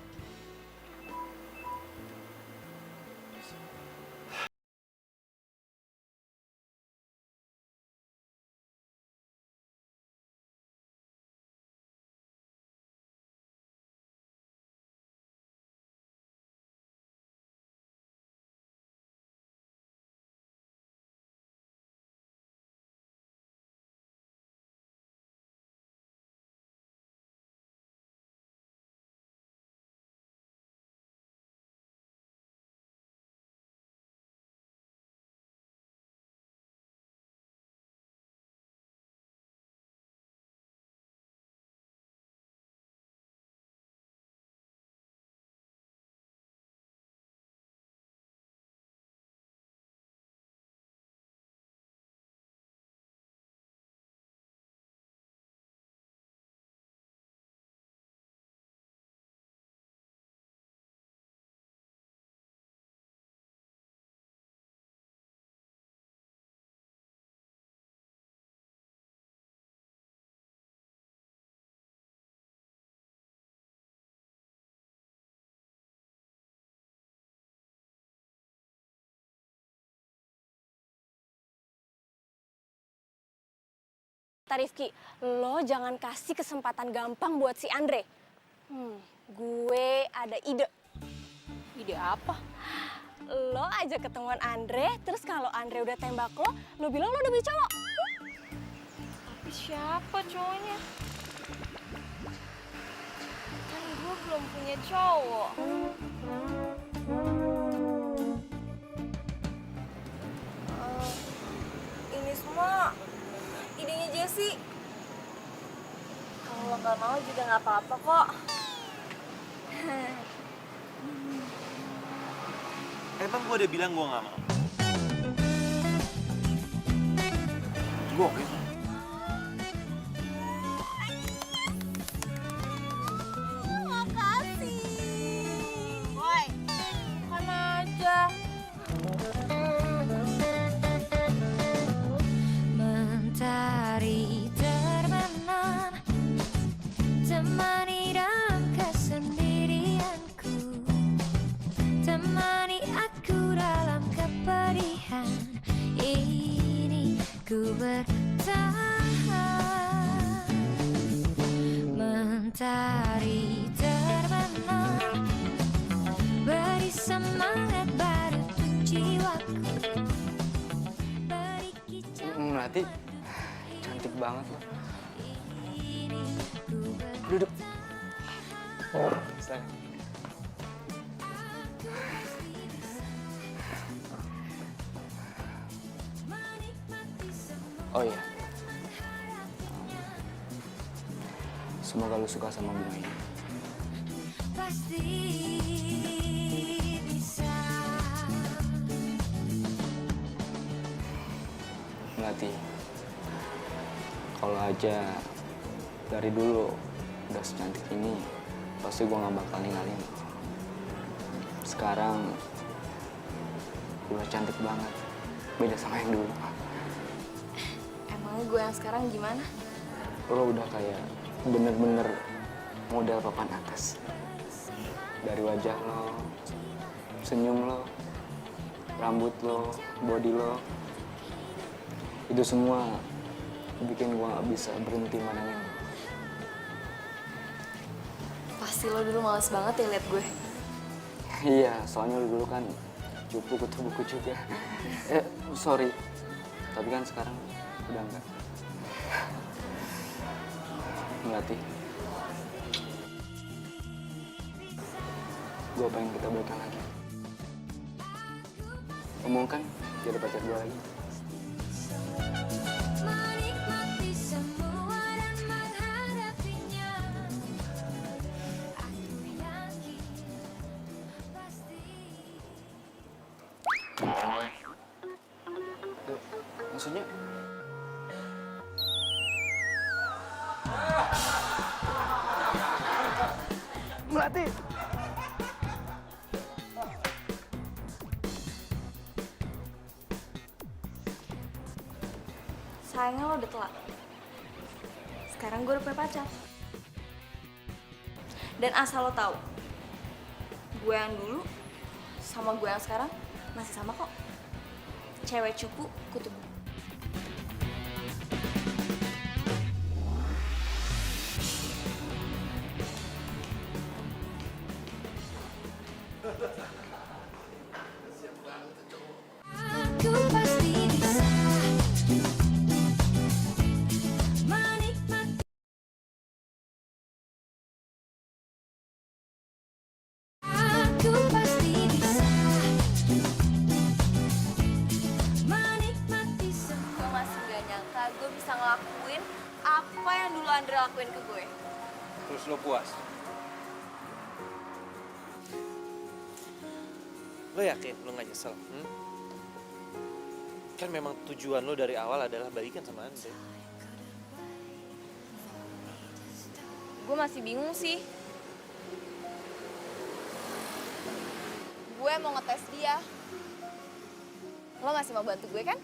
Rifki, lo jangan kasih kesempatan gampang buat si Andre. Gue ada ide. Ide apa? Lo aja ketemuan Andre, terus kalau Andre udah tembak lo bilang lo udah punya cowok. Tapi siapa cowoknya? Kan gue belum punya cowok. Ini semua idenya Jessie. Kalau lo nggak mau juga nggak apa-apa kok. Emang gue udah bilang gue gak mau? Gue oke. Makasih. Boy, makan aja. Mentari terbenam, temani dalam kesendirianku, temani aku dalam kepedihan ini, ku bertahan. Mentari terbenam, beri semangat baru untuk jiwaku, beri kicau. Melati, cantik banget lo. Duduk. Sayang. Oh iya. Semoga lu suka sama bunga ini. Pasti bisa. Melati, kalau aja dari dulu udah secantik ini, pasti gue gak bakal ninggalin. Sekarang udah cantik banget, beda sama yang dulu. Emangnya gue yang sekarang gimana? Lo udah kayak bener-bener model papan atas. Dari wajah lo, senyum lo, rambut lo, body lo, itu semua bikin gue gak bisa berhenti mandangin lo. Pasti lo dulu males banget ya liat gue. Iya, soalnya lo dulu kan cupu kutu buku juga. Sorry, tapi kan sekarang udah enggak. Melati, gue pengen kita baikan lagi. Ngomong kan jadi pacar gue lagi. Menikmati semua dan menghadapinya. Aku yakin pasti. Maksudnya? Melati! Sayangnya lo udah telat. Sekarang gue udah punya pacar. Dan asal lo tahu, gue yang dulu sama gue yang sekarang masih sama kok. Cewek cupu, kutu buku. Aku pasti bisa menikmati. Aku pasti bisa menikmati semua. Gue masih gak nyangka gue bisa ngelakuin apa yang dulu Andre lakuin ke gue. Terus lo puas? Lo yakin lo gak nyesel? Kan memang tujuan lo dari awal adalah balikan sama Andre. Gue masih bingung sih. Gue mau ngetes dia. Lo masih mau bantu gue kan?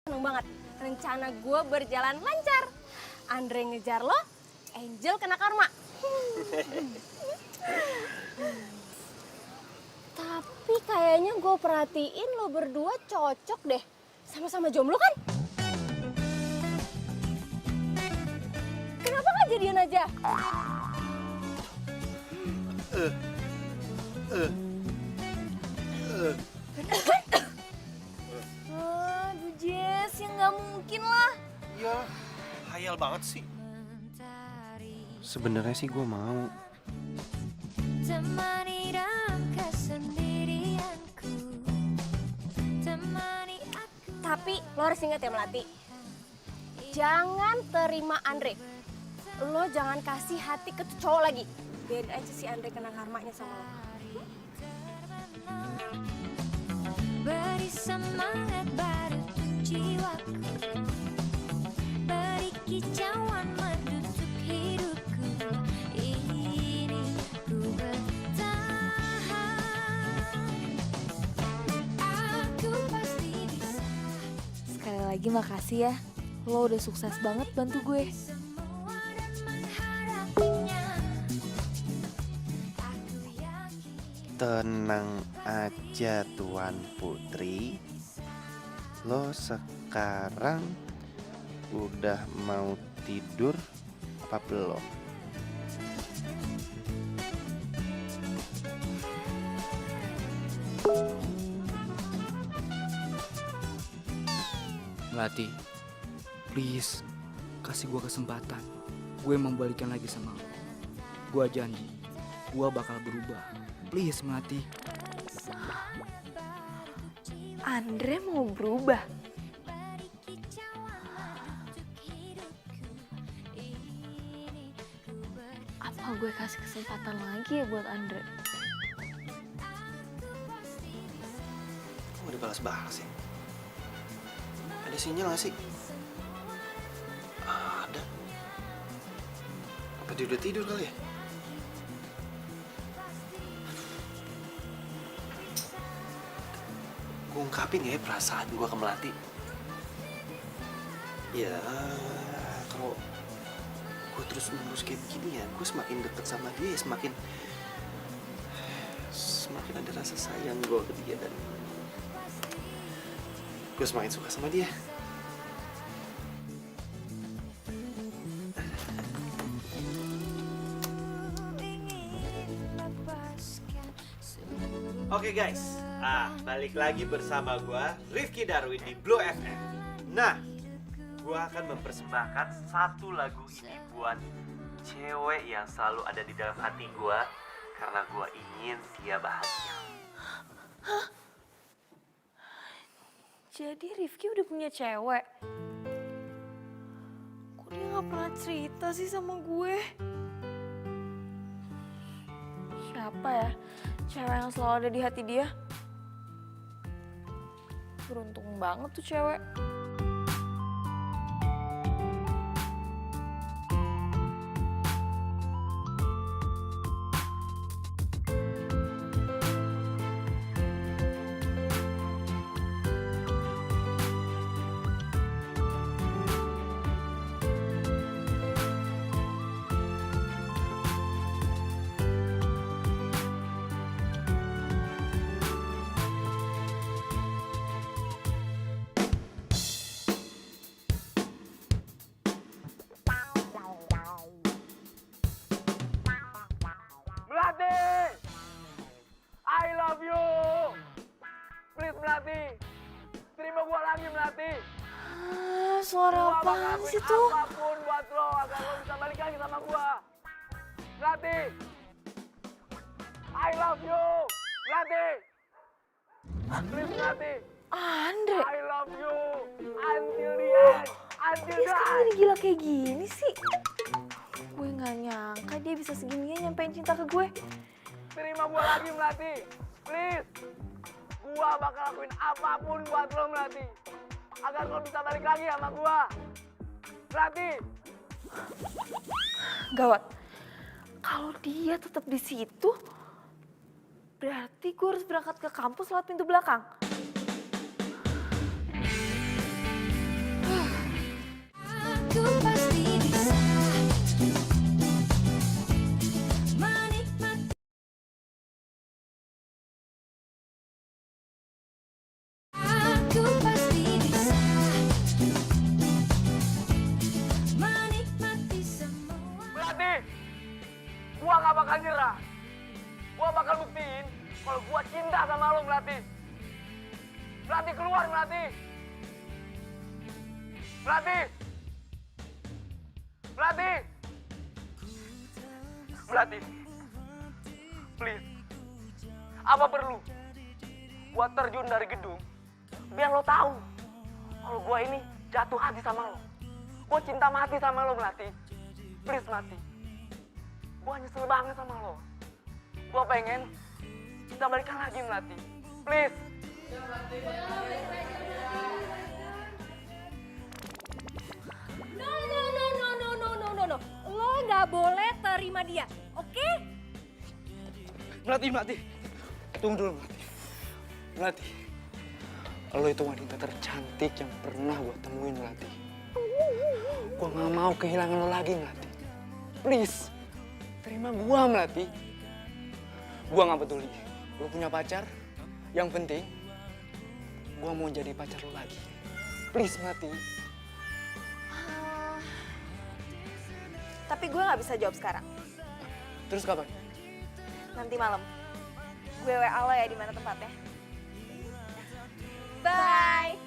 Seneng banget. Rencana gue berjalan lancar. Andre ngejar lo, Angel kena karma. Tapi kayaknya gue perhatiin lo berdua cocok deh. Sama-sama jomblo kan? Kenapa gak jadian aja? Aduh Jess, ya nggak mungkin lah. Iya, banget sih. Sebenarnya sih gue mau. Temani dalam kesendirianku, temani aku. Tapi lo harus ingat ya Melati, jangan terima Andre. Lo jangan kasih hati ke tuh cowok lagi. Biarin aja si Andre kena karmanya sama lo. Beri semangat baru untuk jiwaku, beri kicauan menusuk hidupku. Ini ku bertahan, aku pasti bisa. Sekali lagi makasih ya. Lo udah sukses banget bantu gue. Tenang aja Tuan Putri. Lo sekarang udah mau tidur apa belum? Melati, please, kasih gue kesempatan. Gue mau balikan lagi sama lo. Gue janji, gue bakal berubah. Please, Melati. Andre mau berubah. Apa gue kasih kesempatan lagi ya buat Andre? Kok gak dibalas-balas sih? Ada sinyal gak sih? Ada. Apa dia udah tidur kali ya? Gue ungkapin ya perasaan gue ke Melati. Ya, kalau gue terus menerus kayak begini ya, gue semakin deket sama dia, semakin ada rasa sayang gue ke dia dan gue semakin suka sama dia. Oke guys, balik lagi bersama gua Rifki Darwin di Blue FM. Nah, gua akan mempersembahkan satu lagu ini buat cewek yang selalu ada di dalam hati gua karena gua ingin dia bahagia. Hah? Jadi Rifki udah punya cewek? Kok dia gak pernah cerita sih sama gue? Siapa ya cewek yang selalu ada di hati dia? Beruntung banget tuh cewek. Melati! I love you! Please Melati! Terima gua lagi Melati! Suara apaan sih tuh? Apapun buat lo agar lo bisa balik lagi sama gua. Melati! I love you! Melati! Please Melati! Andre! I love you! Until the end! Until Dia the sekarang end! jadi gila kayak gini sih. Gue gak nyangka dia bisa segininya nyampein cinta ke gue. Terima gua lagi Melati! Please! Gua bakal lakuin apapun buat lo Melati. Agar lo bisa balik lagi sama gua. Melati! Gawat. Kalau dia tetap di situ, berarti gue harus berangkat ke kampus lewat pintu belakang. Aku pasti bisa menikmati. Aku pasti bisa menikmati semua. Melati! Gua gak bakal nyerah. Gua bakal buktiin kalau gua cinta sama lo Melati. Melati keluar Melati! Melati! Melati! Melati! Please. Apa perlu gua terjun dari gedung biar lo tahu kalau gua ini jatuh hati sama lo. Gua cinta mati sama lo, Melati. Please, Melati. Gua nyesel banget sama lo. Gua pengen kita balikan lagi, Melati. Please. No. Lo nggak boleh terima dia, oke? Melati. Tunggu dulu, Melati. Melati. Lo itu wanita tercantik yang pernah gue temuin, Melati. Gue gak mau kehilangan lo lagi, Melati. Please, terima gue, Melati. Gue gak peduli. Lo punya pacar, yang penting gue mau jadi pacar lo lagi. Please, Melati. Tapi gue nggak bisa jawab sekarang. Terus kapan? Nanti malam. Gue WA lo ya di mana tempatnya. Bye.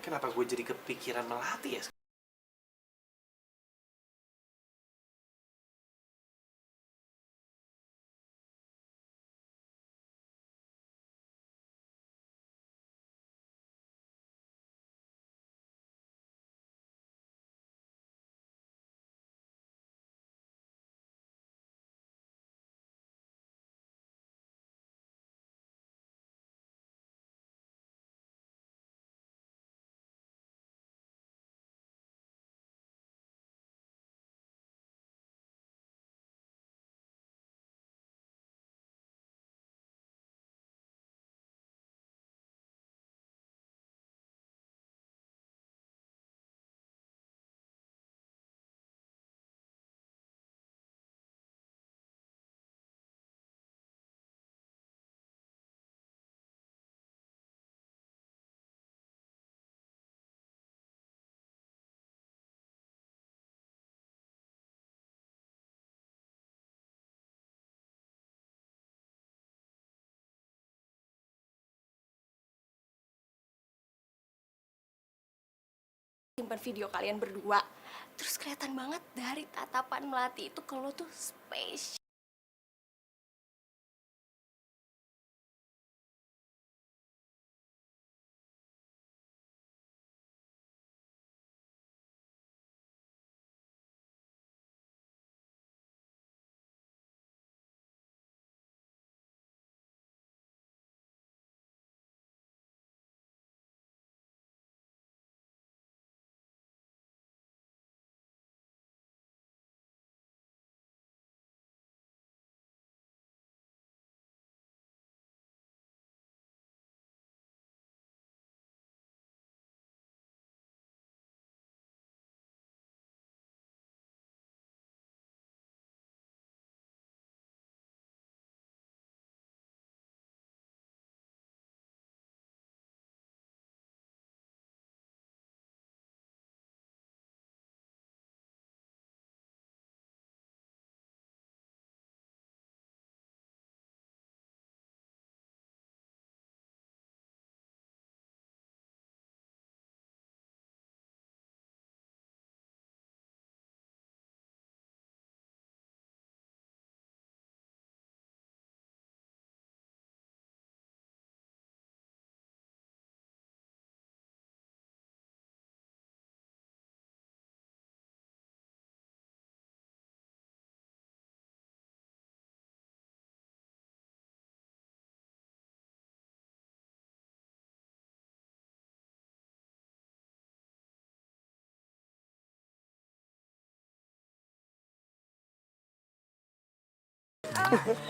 Kenapa gue jadi kepikiran Melati ya? Simpan video kalian berdua. Terus kelihatan banget dari tatapan Melati itu kalau tuh spesial.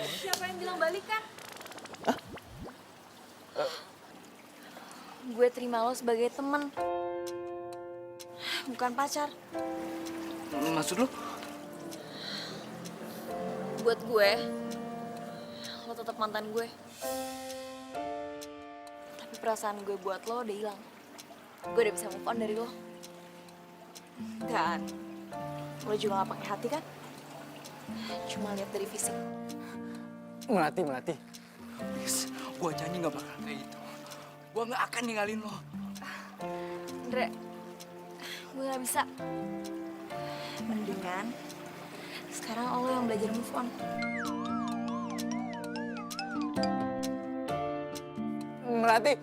Siapa yang bilang balikan? Gue terima lo sebagai temen, bukan pacar. Maksud lo? Buat gue, lo tetap mantan gue. Tapi perasaan gue buat lo udah hilang. Gue udah bisa move on dari lo. Dan Lo juga gak pakai hati kan? Cuma lihat dari fisik. Melati. Please, gue janji gak bakal kayak gitu. Gue gak akan ninggalin lo. Andre, gue gak bisa. Mendingan sekarang lo yang belajar move on. Melati!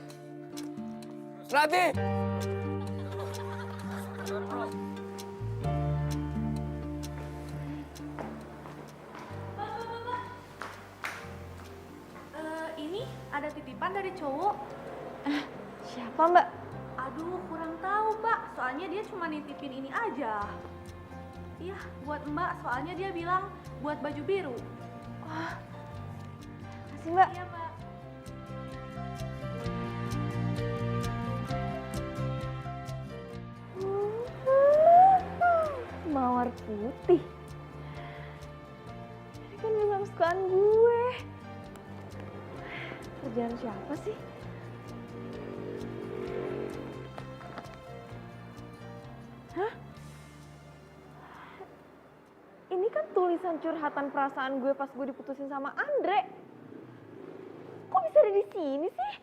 Ini ada titipan dari cowok. Siapa mbak? Aduh, kurang tahu mbak. Soalnya dia cuma nitipin ini aja. Iya, buat mbak. Soalnya dia bilang buat baju biru. Kasih mbak. Iya mbak. Mawar putih. Ini kan bunga kesukaan gue. Kerjaan siapa sih? Hah? Ini kan tulisan curhatan perasaan gue pas gue diputusin sama Andre. Kok bisa ada di sini sih?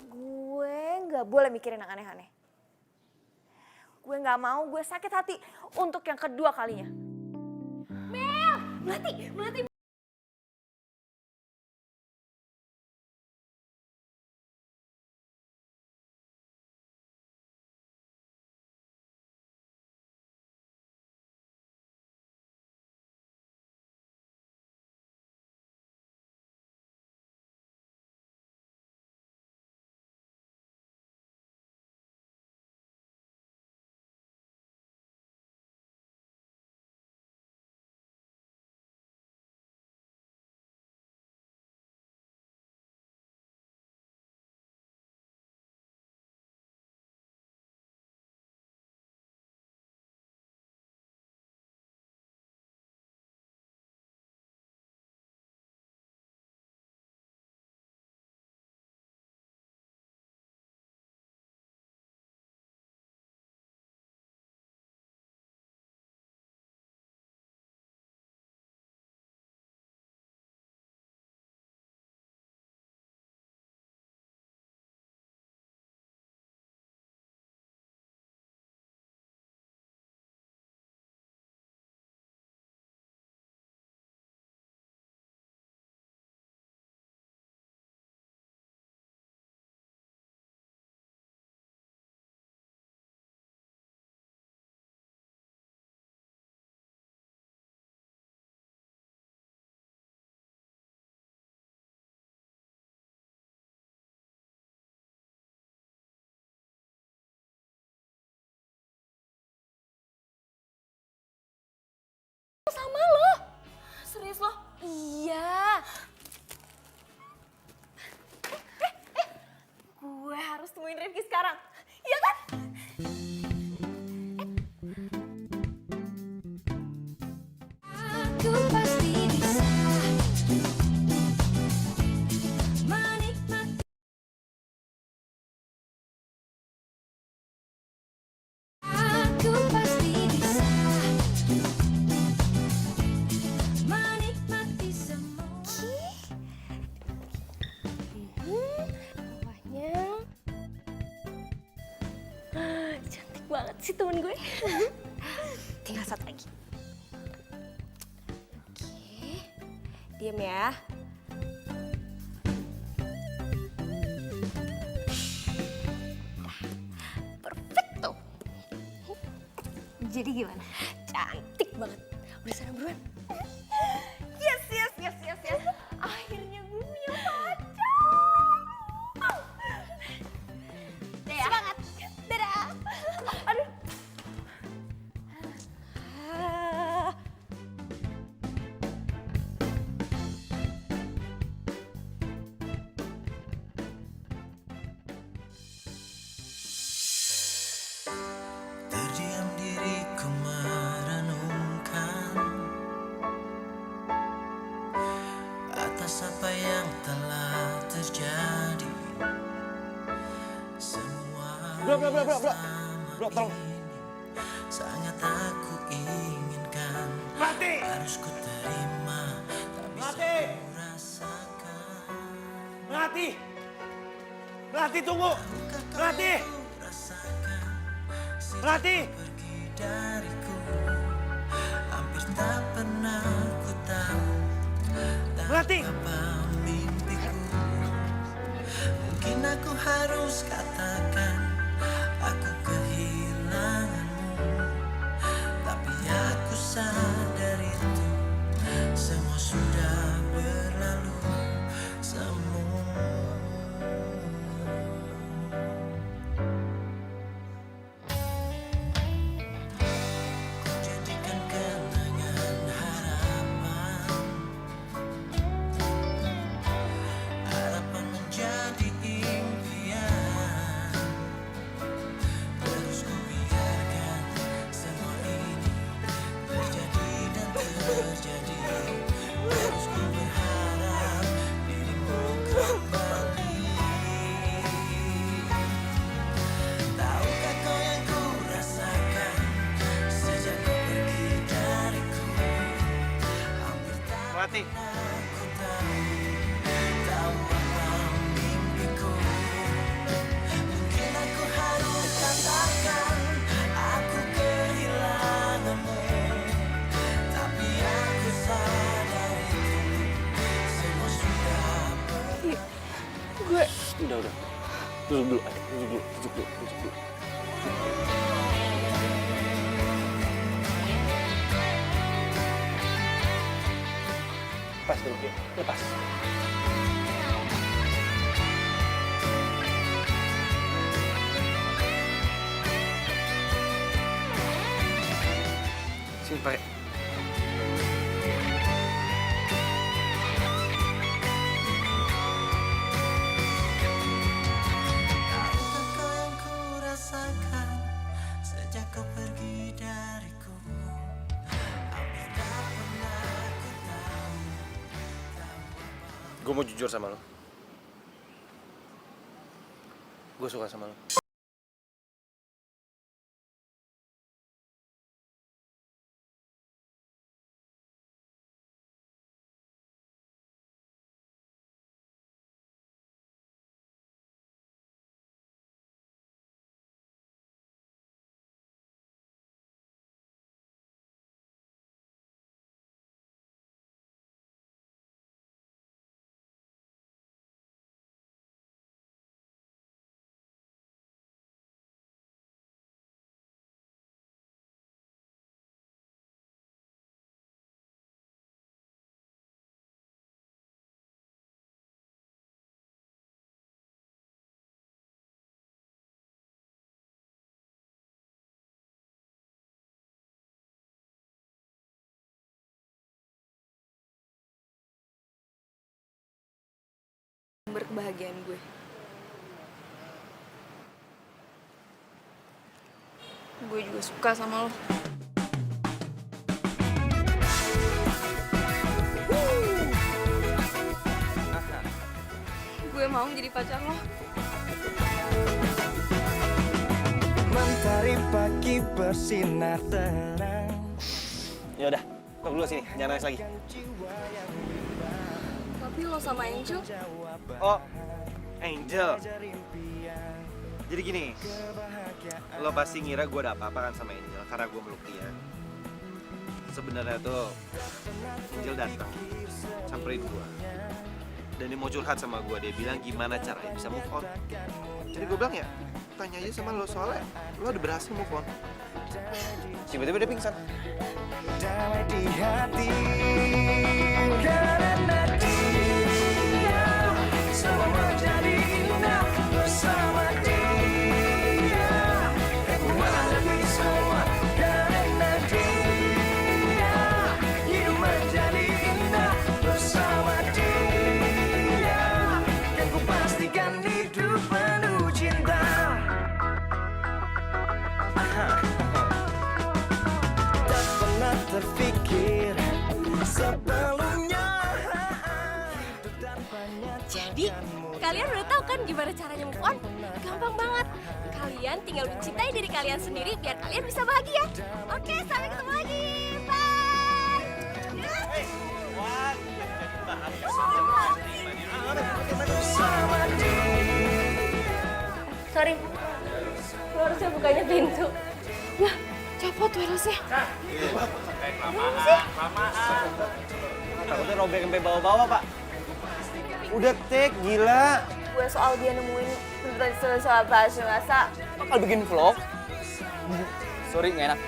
Gue nggak boleh mikirin yang aneh-aneh. Gue nggak mau gue sakit hati untuk yang kedua kalinya. Melati, si temen gue. Tinggal satu lagi. Oke, diam ya. Perfecto. Jadi gimana? Cantik banget. Udah sana buruan. Yes. Akhirnya gue punya pacar. Semangat. Dadah. Aduh. Terdiam diriku merenungkan atas apa yang telah terjadi. Semua Bro, tolong. sangat aku inginkan. Mati! Harus ku terima, tak bisa ku rasakan. Melati, tunggu! Melati! Melati! Pergi dariku, hampir tak pernah ku tahu. Melati! Apa mimpiku? Mungkin aku harus katakan aku kehilanganmu, tapi aku sadar itu semua sudah berlalu. Semua ku jadikan kenangan harapan. Harapan menjadi impian. Terus ku biarkan semua ini terjadi dan terjadi. Terus ku berharap dirimu kembali. Tahukah kau yang ku rasakan sejak kau pergi dariku? Hampir tak Melati! aku tahu apa mimpiku. Mungkin aku harus katakan aku kehilanganmu, tapi aku sadar itu semua sudah Udah. Duduk dulu, ayo. Duduk dulu. Lepas dulu ya, lepas. Sini pakai. Tahukah kau yang ku rasakan sejak kau pergi dariku? Hampir tak pernah ku tahu. Gue mau jujur sama lo. Gue suka sama lo. Sumber kebahagiaan gue. Gue juga suka sama lo. Gue mau jadi pacar lo. Mentari pagi bersinar terang. Ya udah, kau dulu sini, jangan nangis lagi. Tapi lo sama Angel, Oh, Angel. Jadi gini, lo pasti ngira gue ada apa-apa kan sama Angel karena gue meluk dia. Sebenarnya tuh Angel datang, samperin gue. Dan dia mau curhat sama gue, dia bilang gimana caranya bisa move on. Jadi gue bilang ya, tanya aja sama lo soalnya lo udah berhasil move on. Tiba-tiba dia pingsan. Damai di hati karena dia semua menjadi indah bersama dia. Aku mengalami semua karena dia hidup menjadi indah bersama dia. Dan ku pastikan hidup penuh cinta. Terpikir sebelumnya. Jadi, kalian udah tahu kan gimana caranya move on? Gampang banget. Kalian tinggal mencintai diri kalian sendiri biar kalian bisa bahagia. Oke, sampai ketemu lagi. Bye. Sorry, lo harusnya bukanya pintu. Lah, copot wirelessnya. Takutnya robek sampai bawah-bawah, Pak. Udah take, gila. Gue soal dia nemuin soal bahasa. Bakal bikin vlog. Sorry, nggak enak.